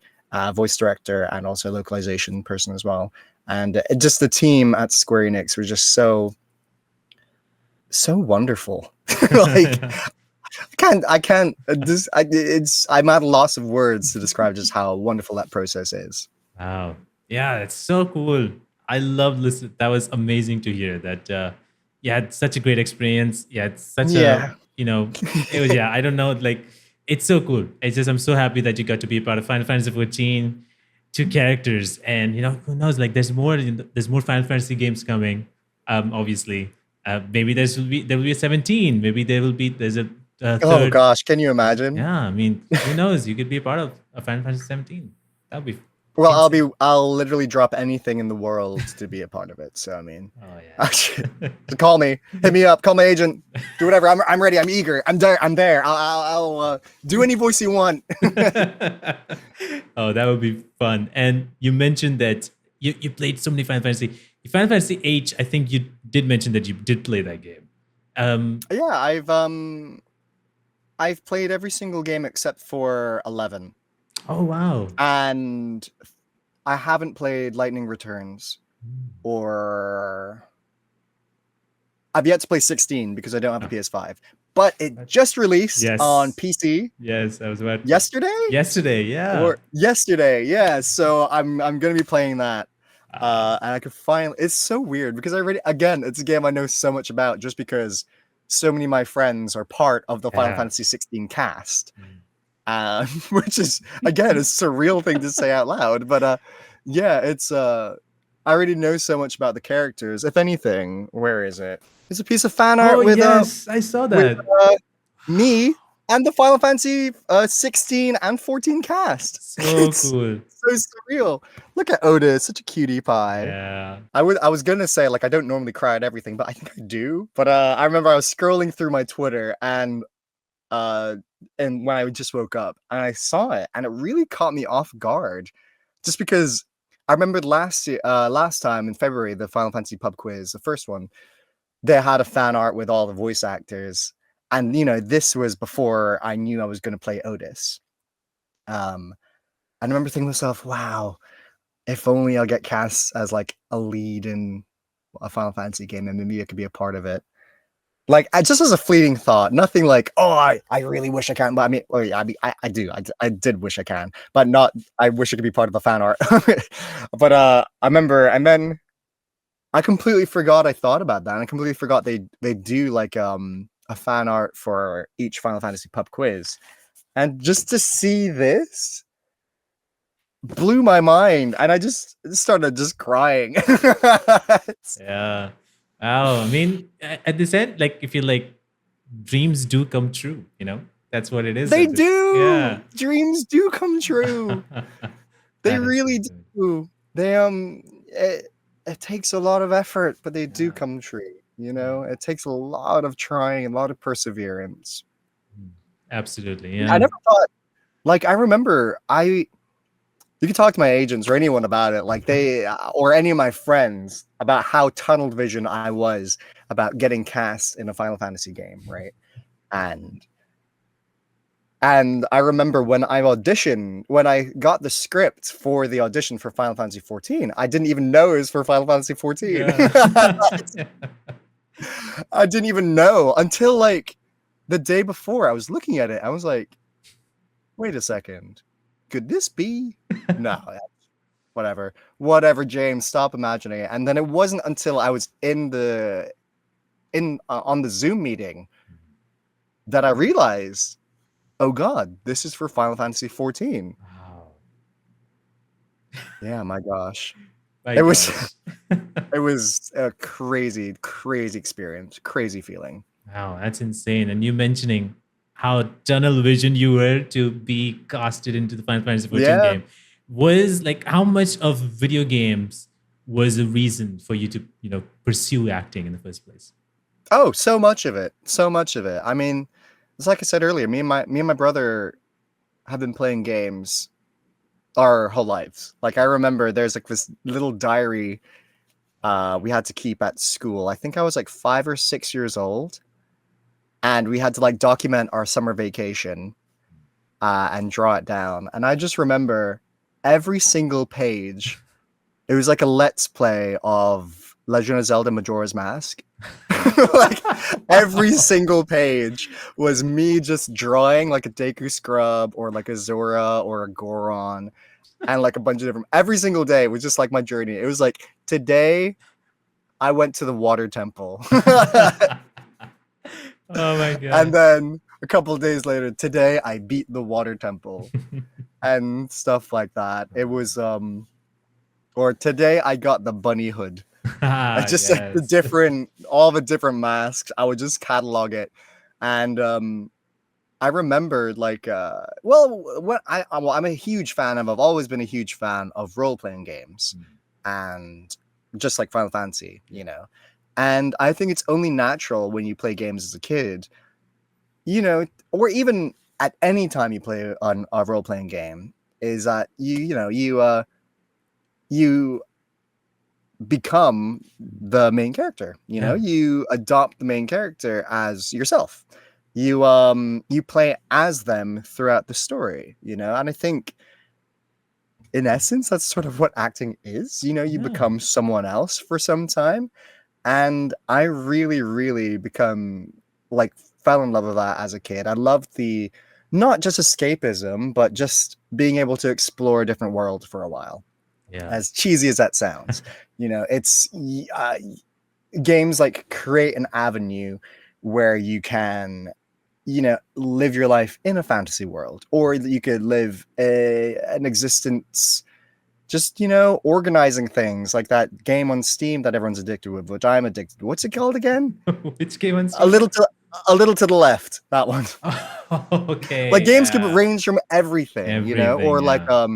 voice director, and also localization person as well. And just the team at Square Enix was just so wonderful. Like I can't this I it's I'm at a loss of words to describe just how wonderful that process is. Wow. Yeah, it's so cool. I love listen. That was amazing to hear that you had such a great experience. Yeah, it's such a, Yeah. it was, yeah, I don't know, like it's so cool. It's just I'm so happy that you got to be a part of Final Fantasy 14, two characters, and who knows, like there's more Final Fantasy games coming. Obviously. Maybe there will be a 17, maybe there's a Oh third. gosh, can you imagine? Yeah, I mean, who knows? You could be a part of a Final Fantasy 17. That'd be Well, insane. I'll literally drop anything in the world to be a part of it. So I mean, Oh actually, yeah. call me, hit me up, call my agent, do whatever. I'm ready. I'm eager. I'm there. I'm there. I'll do any voice you want. Oh, that would be fun. And you mentioned that you played so many Final Fantasy. Final Fantasy H, I think you did mention that you did play that game. Yeah, I've played every single game except for 11, Oh wow. and I haven't played Lightning Returns, or I've yet to play 16 because I don't have a Oh, PS5. But it just released on yes. PC Yes, I was about to. yesterday. Yesterday, yeah. Or yesterday, yeah. So I'm gonna be playing that. Ah, And I could finally, it's so weird because I already, again, it's a game I know so much about just because so many of my friends are part of the Final yeah. Fantasy 16 cast. Mm. Which is, again, a surreal thing to say out loud. But yeah, it's I already know so much about the characters. If anything, where is it? It's a piece of fan Oh art yes, I saw with that. me and the Final Fantasy 16 and 14 cast. So It's cool. so surreal. Look at Oda, such a cutie pie. Yeah. I was gonna say like I don't normally cry at everything, but I think I do. But I remember I was scrolling through my Twitter uh and when I just woke up and I saw it and it really caught me off guard. Just because I remembered last time in February, the Final Fantasy pub quiz, the first one, they had a fan art with all the voice actors. And this was before I knew I was gonna play Otis. Um I remember thinking to myself, wow, if only I'll get cast as like a lead in a Final Fantasy game and maybe I could be a part of it. Like just as a fleeting thought, nothing like, oh, I really wish I can. But I mean, well, yeah, I do. I did wish I can, but not. I wish I could be part of the fan art. But I remember, and then I completely forgot I thought about that. And I completely forgot they do like a fan art for each Final Fantasy pub quiz, and just to see this blew my mind, and I just started just crying. Yeah. Wow. I mean, at this end, like if you like, dreams do come true. That's what it is. They At this. do. Yeah. Dreams do come true. They That is so really good. do. They it takes a lot of effort, but they do Yeah. come true. Mm, It takes a lot of trying, a lot of perseverance. mm. Absolutely. I Yeah. never thought, like, I remember you could talk to my agents or anyone about it, like they or any of my friends about how tunnel vision I was about getting cast in a Final Fantasy game, right? And I remember when when I got the script for the audition for Final Fantasy 14, I didn't even know it was for Final Fantasy 14. Yeah. I didn't even know until like the day before I was looking at it. I was like, wait a second. Could this be? No, whatever. Whatever, James, stop imagining it. And then it wasn't until I was in on the Zoom meeting that I realized, oh god, this is for Final Fantasy 14. Wow. Yeah, my gosh. My It was gosh. it was a crazy, crazy experience, crazy feeling. Wow, that's insane. And you mentioning how tunnel vision you were to be casted into the Final Fantasy 14 Yeah. game. was like how much of video games was a reason for you to pursue acting in the first place? Oh, so much of it. So much of it. I mean, it's like I said earlier, me and my brother have been playing games our whole lives. Like I remember there's like this little diary we had to keep at school. I think I was like 5 or 6 years old, and we had to like document our summer vacation and draw it down. And I just remember every single page. It was like a let's play of Legend of Zelda Majora's Mask. Like every single page was me just drawing like a Deku Scrub or like a Zora or a Goron and like a bunch of different. Every single day was just like my journey. It was like today I went to the water temple. Oh my And god. then a couple of days later, today I beat the water temple and stuff like that. It was or today I got the bunny hood. I just like Yes. all the different masks. I would just catalog it, and I remembered like I'm a huge fan of. I've always been a huge fan of role playing games, and just like Final Fantasy, you know. And I think it's only natural when you play games as a kid, you know, or even at any time you play on a role playing game, is that you become the main character. You know, Yeah. you adopt the main character as yourself. You play as them throughout the story, you know. And I think in essence that's sort of what acting is. You know, you Yeah. become someone else for some time. And I really, really become like fell in love with that as a kid. I loved the not just escapism, but just being able to explore a different world for a while. Yeah. As cheesy as that sounds, you know, games like create an avenue where you can, you know, live your life in a fantasy world, or you could live an existence just, you know, organizing things like that game on Steam that everyone's addicted with, which I'm addicted to. What's it called again? Which game on A Steam? little to a little to the left, that one. Like Okay. games could Yeah. range from everything, you know, Everything. or like Yeah.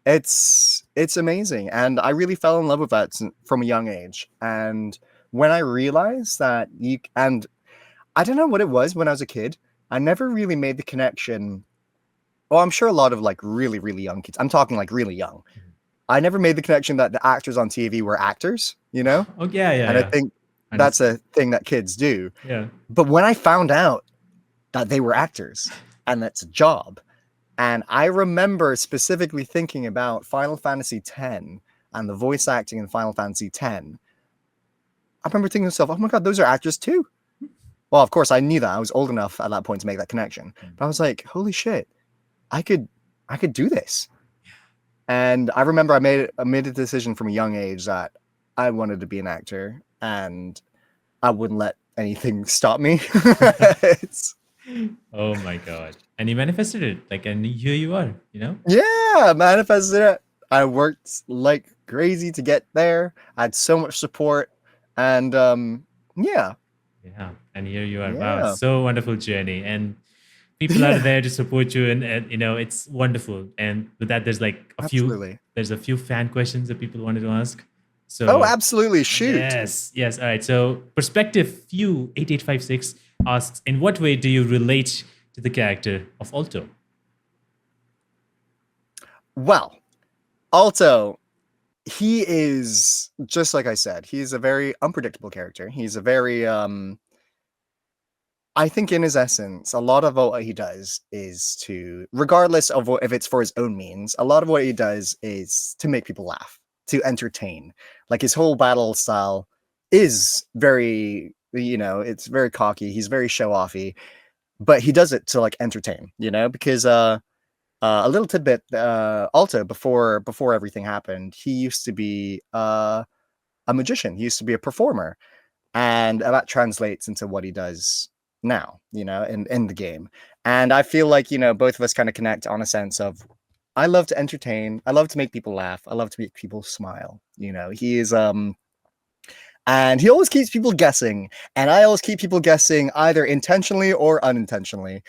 it's amazing, and I really fell in love with that from a young age. And when I realized that and I don't know what it was when I was a kid, I never really made the connection. Well, I'm sure a lot of like really, really young kids, I'm talking like really young. I never made the connection that the actors on TV were actors, you know? Oh yeah. Yeah. And I Yeah. think that's Understood. a thing that kids do. Yeah. But when I found out that they were actors and that's a job, and I remember specifically thinking about Final Fantasy X and the voice acting in Final Fantasy X. I remember thinking to myself, oh my God, those are actors too. Well, of course, I knew that. I was old enough at that point to make that connection. But I was like, holy shit, I could do this. And I remember I made a decision from a young age that I wanted to be an actor, and I wouldn't let anything stop me. It's, Oh my god. And you manifested it. Like, and here you are, you know? yeah, manifested it. I worked like crazy to get there. I had so much support, and yeah, Yeah. And here you are. Wow. yeah, So wonderful journey. And people are yeah, there to support you, and it's wonderful. And with that, absolutely. there's a few fan questions that people wanted to ask. Oh, So absolutely. Shoot. yes. All right. So perspective few 8856 asks, in what way do you relate to the character of Alto? Well, Aalto, he is just like I said. He's a very unpredictable character. He's a very I think in his essence, a lot of what he does is to, regardless of if it's for his own means, a lot of what he does is to make people laugh, to entertain. Like his whole battle style is very, you know, it's very cocky. He's very show offy, but he does it to like entertain, you know, because a little tidbit, Alto before everything happened, he used to be a magician. He used to be a performer, and that translates into what he does now, you know, in the game. And I feel like, you know, both of us kind of connect on a sense of, I love to entertain, I love to make people laugh, I love to make people smile, you know. He is and he always keeps people guessing, and I always keep people guessing either intentionally or unintentionally.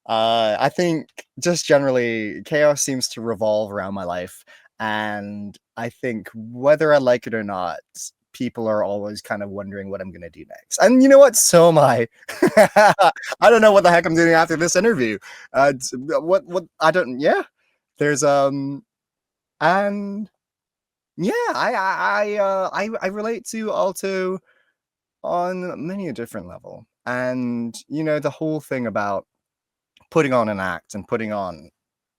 I think just generally chaos seems to revolve around my life, and I think whether I like it or not, people are always kind of wondering what I'm gonna do next. And you know what? So am I. I don't know what the heck I'm doing after this interview. What I don't. Yeah, there's and yeah, I relate to Alto on many a different level, and you know the whole thing about putting on an act and putting on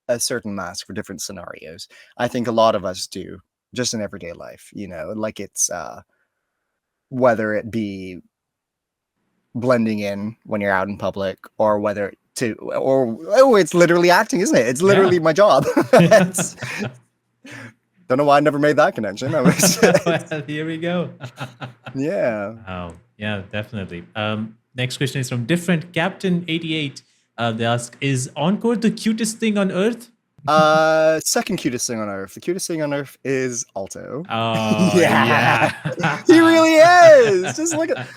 a certain mask for different scenarios. I think a lot of us do just in everyday life, you know, like it's whether it be blending in when you're out in public or whether to or oh it's literally acting, isn't it? It's literally Yeah. my job. It's, don't know why I never made that connection. I was Well, here we go. yeah. Wow. Yeah, definitely. Next question is from different Captain 88. They ask, is Encore the cutest thing on earth? Second cutest thing on earth. The cutest thing on earth is Alto. Oh, Yeah. He yeah. really is. Just look at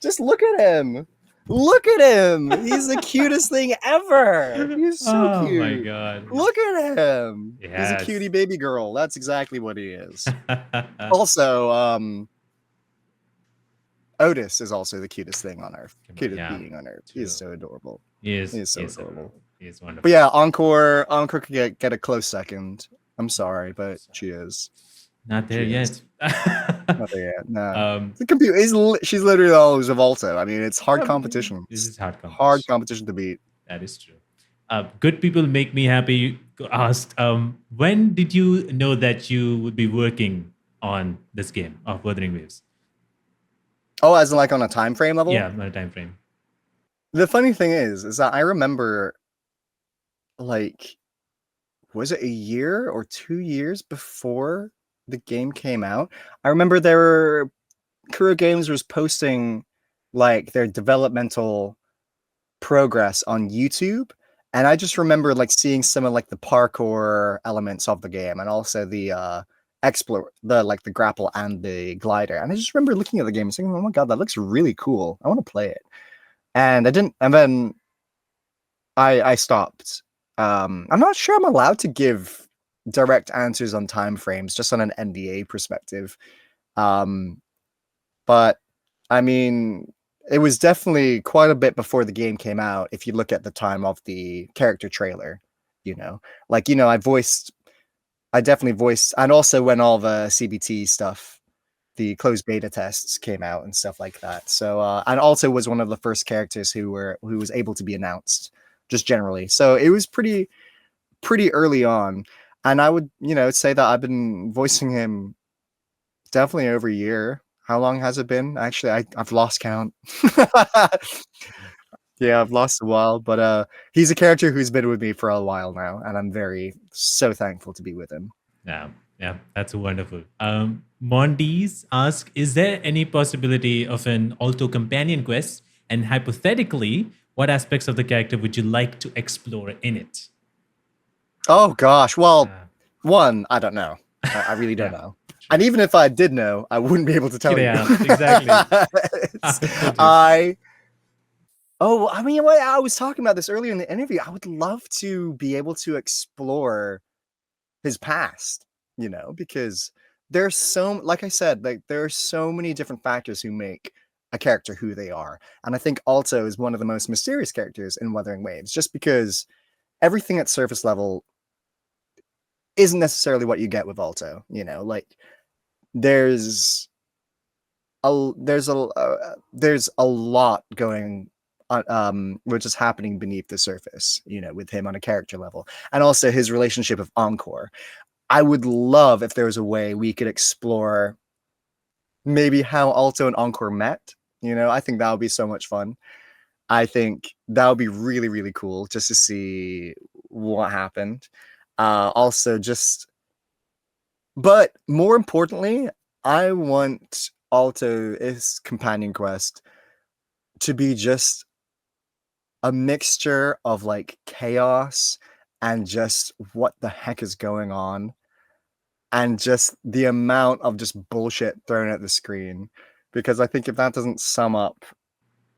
just look at him. Look at him. He's the cutest thing ever. He's so Oh my cute. God. Look at him. He's a Yes. cutie baby girl. That's exactly what he is. Also, Otis is also the cutest thing on earth. Cutest Yeah, being on earth. He is true. so adorable. He is. He is He so is adorable. adorable. He is wonderful. But yeah, Encore could get a close second. I'm sorry, but she is. Not there She yet. is. Not there yet. No. Um, The computer is she's literally always of Alto. I mean, it's hard competition. this is hard Hard competition. competition to beat. That is true. Good people make me happy. Asked, when did you know that you would be working on this game of Wuthering Waves? Oh, as in like on a time frame level? Yeah, on a time frame. The funny thing is that I remember like was it a year or 2 years before the game came out? I remember there were Kuro Games was posting like their developmental progress on YouTube. And I just remember like seeing some of like the parkour elements of the game and also the explore the like the grapple and the glider. And I just remember looking at the game and saying, oh my god, that looks really cool. I want to play it. And I didn't and then I stopped. I'm not sure I'm allowed to give direct answers on time frames just on an NDA perspective. Um but I mean, it was definitely quite a bit before the game came out. If you look at the time of the character trailer, you know, like, you know, I definitely voiced, and also when all the CBT stuff, the closed beta tests came out and stuff like that. So, and also was one of the first characters who was able to be announced just generally. So it was pretty early on. And I would, you know, say that I've been voicing him definitely over a year. How long has it been? Actually, I've lost count. Yeah, I've lost a while, but he's a character who's been with me for a while now, and I'm so thankful to be with him. Yeah, yeah, that's wonderful. Mondes ask, is there any possibility of an Alto companion quest? And hypothetically, what aspects of the character would you like to explore in it? Oh gosh, well, Uh, one, I don't know. I really don't yeah, know. true. And even if I did know, I wouldn't be able to tell you. Yeah, exactly. Totally. Oh, I mean, I was talking about this earlier in the interview. I would love to be able to explore his past, you know, because there's like I said, like there are so many different factors who make a character who they are. And I think Alto is one of the most mysterious characters in Wuthering Waves, just because everything at surface level isn't necessarily what you get with Alto, you know, like there's there's a lot going on, which is happening beneath the surface, you know, with him on a character level, and also his relationship with Encore. I would love if there was a way we could explore maybe how Alto and Encore met. You know, I think that would be so much fun. I think that would be really, really cool just to see what happened. Also, but more importantly, I want Alto's companion quest to be just a mixture of like chaos and just what the heck is going on and just the amount of just bullshit thrown at the screen. Because I think if that doesn't sum up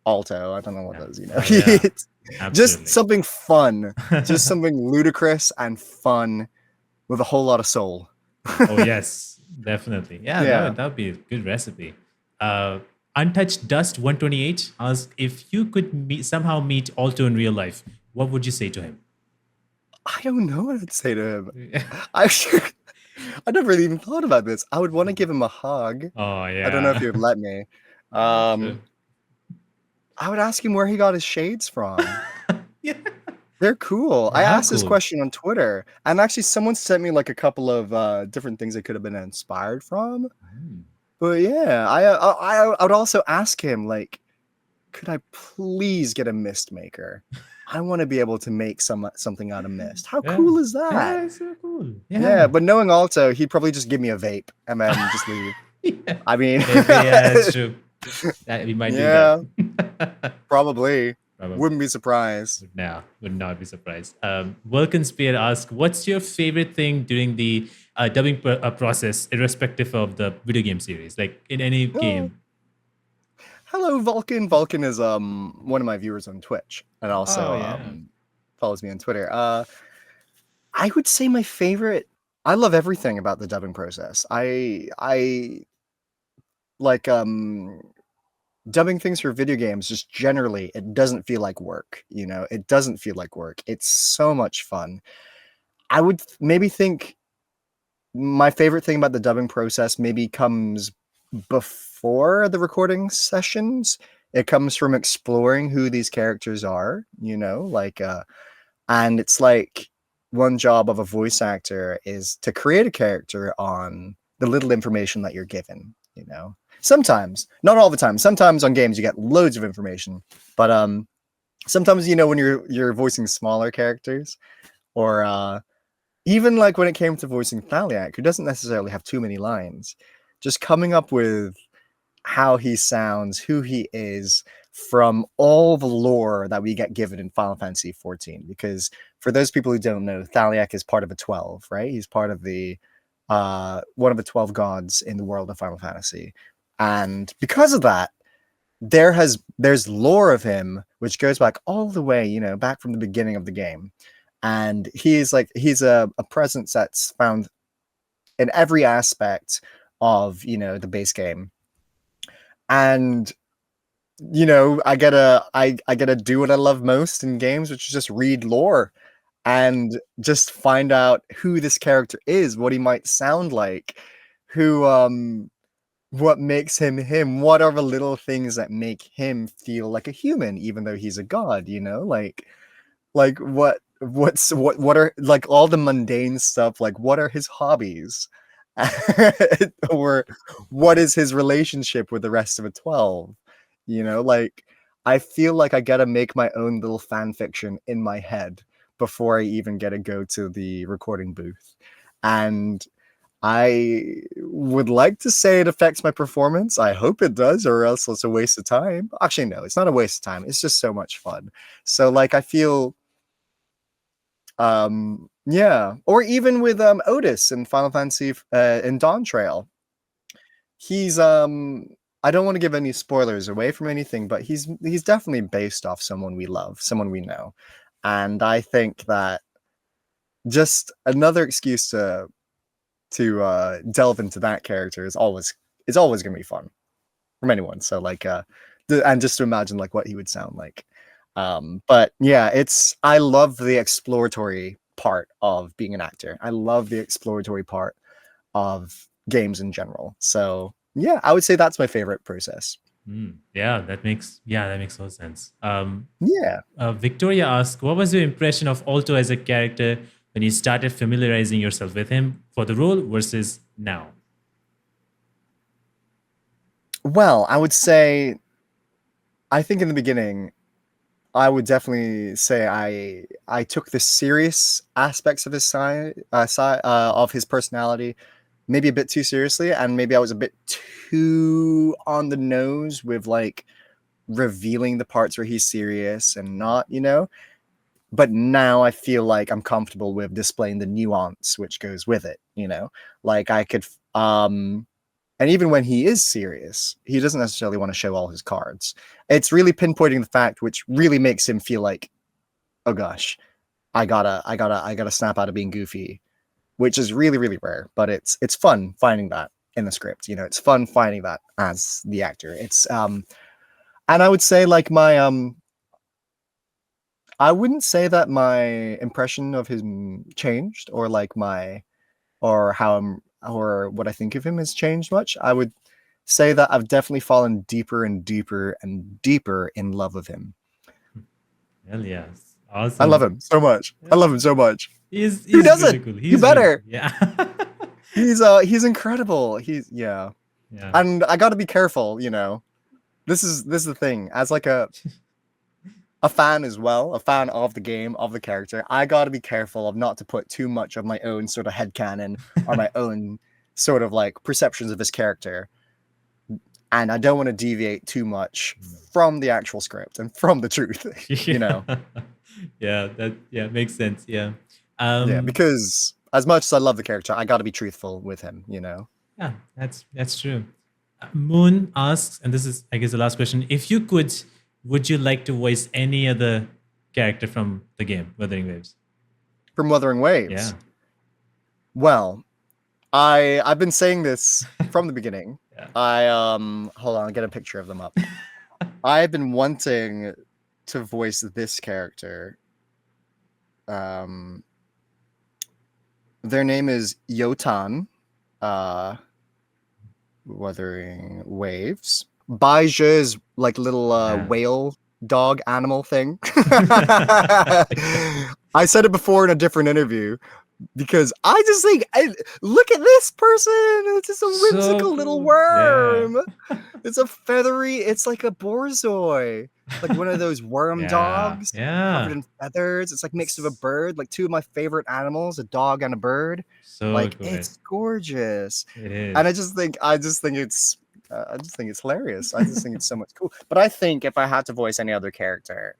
Aalto. I don't know what Yeah. those, Oh yeah, It's just absolutely. something fun, just something ludicrous and fun with a whole lot of soul. Oh yes, definitely. Yeah, Yeah. that would be a good recipe. Uh, Untouched Dust 128 asks if you could somehow meet Alto in real life, what would you say to him? I don't know what I'd say to him. I I never really even thought about this. I would want to give him a hug. Oh I don't know if yeah. he would let me. True. I would ask him where he got his shades from. Yeah. They're cool. They I are asked this cool. question on Twitter, and actually someone sent me like a couple of different things I could have been inspired from. Mm. But yeah, I would also ask him like, could I please get a mist maker? I want to be able to make something out of mist. How Yeah. cool is that? Yeah, it's so cool. Yeah, Yeah. but knowing Alto, he'd probably just give me a vape and then just leave. Yeah. I mean, Maybe yeah, that's true. That we might do yeah, that. probably. Probably. Wouldn't be surprised. Would not be surprised. Vulcan Spear asks, "What's your favorite thing during the dubbing process, irrespective of the video game series, like in any Oh, game?" hello, Vulcan. Vulcan is one of my viewers on Twitch and Oh also yeah. follows me on Twitter. I would say my favorite. I love everything about the dubbing process. I like dubbing things for video games. Just generally, it doesn't feel like work. It doesn't feel like work. It's so much fun. I would maybe think my favorite thing about the dubbing process maybe comes before the recording sessions. It comes from exploring who these characters are, and it's like one job of a voice actor is to create a character on the little information that you're given. Sometimes, not all the time. Sometimes on games you get loads of information, but sometimes when you're voicing smaller characters or even like when it came to voicing Thaliak, who doesn't necessarily have too many lines, just coming up with how he sounds, who he is from all the lore that we get given in Final Fantasy 14. Because for those people who don't know, Thaliak is part of a 12, right? He's part of the one of the 12 gods in the world of Final Fantasy. And because of that, there's lore of him which goes back all the way, back from the beginning of the game. And he's a presence that's found in every aspect of the base game. And I gotta do what I love most in games, which is just read lore and just find out who this character is, what he might sound like, who what makes him him, what are the little things that make him feel like a human even though he's a god, like what are like all the mundane stuff, like what are his hobbies? Or what is his relationship with the rest of the 12? Like I feel like I gotta make my own little fan fiction in my head before I even get to go to the recording booth. And I would like to say it affects my performance. I hope it does, or else it's a waste of time. Actually, no, it's not a waste of time. It's just so much fun. So like I feel yeah, or even with Otis in Final Fantasy in Dawntrail. He's I don't want to give any spoilers away from anything, but he's definitely based off someone we love, someone we know. And I think that just another excuse to delve into that character is always going to be fun from anyone. So like and just to imagine like what he would sound like. But yeah, I love the exploratory part of being an actor. I love the exploratory part of games in general. So yeah, I would say that's my favorite process. That makes no sense. Yeah. Victoria asks, "What was your impression of Alto as a character when you started familiarizing yourself with him for the role versus now?" Well, I would say I think in the beginning I would definitely say I took the serious aspects of his of his personality maybe a bit too seriously, and maybe I was a bit too on the nose with like revealing the parts where he's serious and not. But now I feel like I'm comfortable with displaying the nuance which goes with it. Like I could And even when he is serious, he doesn't necessarily want to show all his cards. It's really pinpointing the fact, which really makes him feel like, oh gosh, I gotta snap out of being goofy, which is really, really rare. But it's fun finding that in the script. You know, it's fun finding that as the actor. And I would say like I wouldn't say that my impression of him changed, or like or how or what I think of him has changed much. I would say that I've definitely fallen deeper and deeper and deeper in love with him. Hell yes. I love Awesome. him so much. I Yeah. love him so much. Who He's really doesn't? cool. You He's really, better. yeah. He's incredible. Yeah. Yeah. And I got to be careful, you know. This is the thing. As like a fan as well, a fan of the game, of the character, I got to be careful of not to put too much of my own sort of headcanon or my own sort of like perceptions of this character. And I don't want to deviate too much from the actual script and from the truth, you know. Yeah, that makes sense. Yeah. Yeah, Um because as much as I love the character, I got to be truthful with him, you know. yeah, that's true. Moon asks, and this is I guess the last question, if you could, would you like to voice any other character from the game, Wuthering Waves? From Wuthering Waves. Yeah. Well, I've been saying this from the beginning. Yeah. Hold on, I'll get a picture of them up. I've been wanting to voice this character. Their name is Yotan, Wuthering Waves. Baije's like little Yeah. whale dog animal thing. I said it before in a different interview, because I just think, look at this person. It's just a whimsical little cool. worm. Yeah. It's a feathery, it's like a borzoi. Like one of those worm dogs covered in feathers. It's like mixed with a bird, like two of my favorite animals, a dog and a bird. So Like good. it's gorgeous. It is. And I just think it's hilarious. I just think it's so much cool. But I think if I had to voice any other character,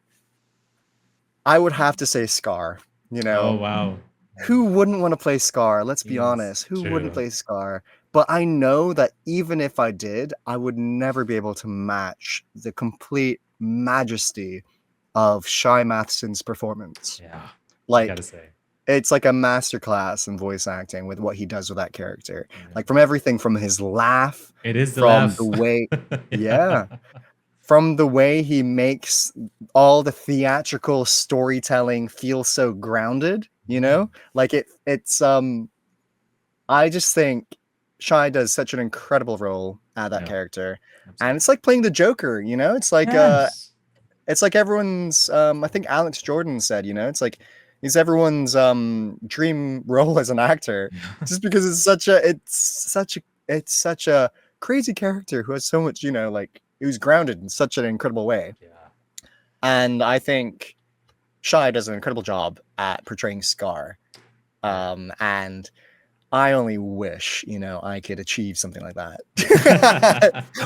I would have to say Scar. You know, Oh wow. who wouldn't want to play Scar? Let's be Yes, honest. Who wouldn't true. play Scar? But I know that even if I did, I would never be able to match the complete majesty of Shy Matheson's performance. Yeah. I Like, gotta say. it's like a masterclass in voice acting with what he does with that character. Yeah. Like from everything from his laugh, It is the from laugh. the way, yeah, from the way he makes all the theatrical storytelling feel so grounded, you know? Like it's I just think Shy does such an incredible role at that Yeah, character. absolutely. And it's like playing the Joker, you know? Yes. It's like everyone's I think Alex Jordan said, you know, it's like he's everyone's dream role as an actor. Just because it's such a crazy character who has so much, you know, like who's grounded in such an incredible way. Yeah. And I think Shy does an incredible job at portraying Scar. And I only wish, you know, I could achieve something like that.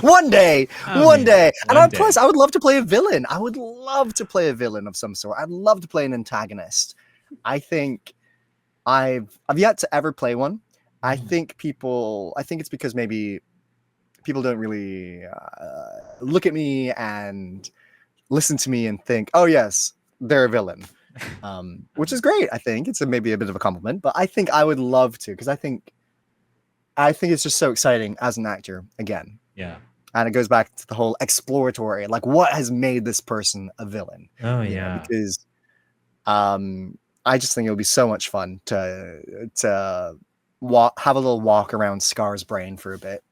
One day. And plus, I would love to play a villain. I would love to play a villain of some sort. I'd love to play an antagonist. I think I've yet to ever play one. I think it's because maybe people don't really look at me and listen to me and think, oh yes, they're a villain. Which is great. I think it's maybe a bit of a compliment, but I think I would love to, because I think it's just so exciting as an actor again. Yeah. And it goes back to the whole exploratory, like what has made this person a villain? Oh You know, yeah. because I just think it would be so much fun to have a little walk around Scar's brain for a bit.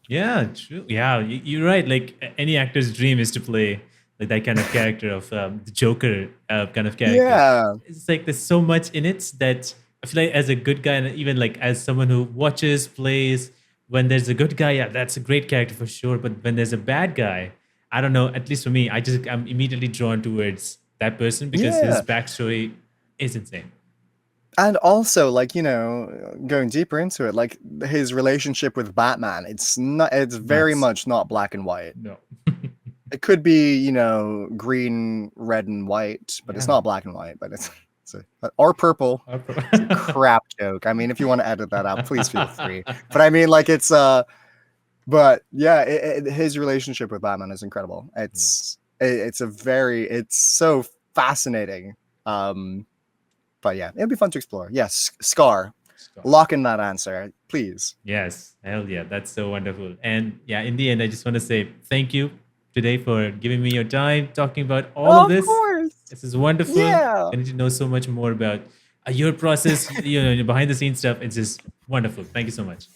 Yeah, true. Yeah, you're right. Like any actor's dream is to play like that kind of character of the Joker kind of character. Yeah. It's like there's so much in it that I feel like as a good guy, and even like as someone who watches, plays, when there's a good guy, yeah, that's a great character for sure. But when there's a bad guy, I don't know. At least for me, I'm immediately drawn towards that person because his backstory is insane. And also, like, you know, going deeper into it, like his relationship with Batman, it's very much not black and white. No. It could be, you know, green, red, and white, but it's not black and white. But or purple. It's a crap joke. I mean, if you want to edit that out, please feel free. But I mean, like, it's But yeah, his relationship with Batman is incredible. Yeah. It's so fascinating. Um, but yeah, it'd be fun to explore. Yes, Scar, Scar. lock in that answer, please. Yes, hell yeah, that's so wonderful. And yeah, in the end, I just want to say thank you today for giving me your time, talking about all of Of this. course. This is wonderful. Yeah. I need to know so much more about your process, behind the scenes stuff. It's just wonderful. Thank you so much.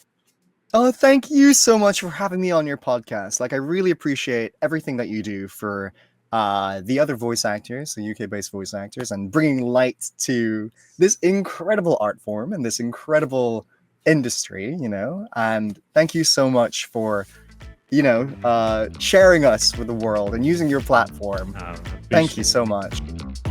Oh, thank you so much for having me on your podcast. Like, I really appreciate everything that you do for the other voice actors, the UK-based voice actors, and bringing light to this incredible art form and this incredible industry. And thank you so much for sharing us with the world and using your platform. Thank you Appreciate so it. much.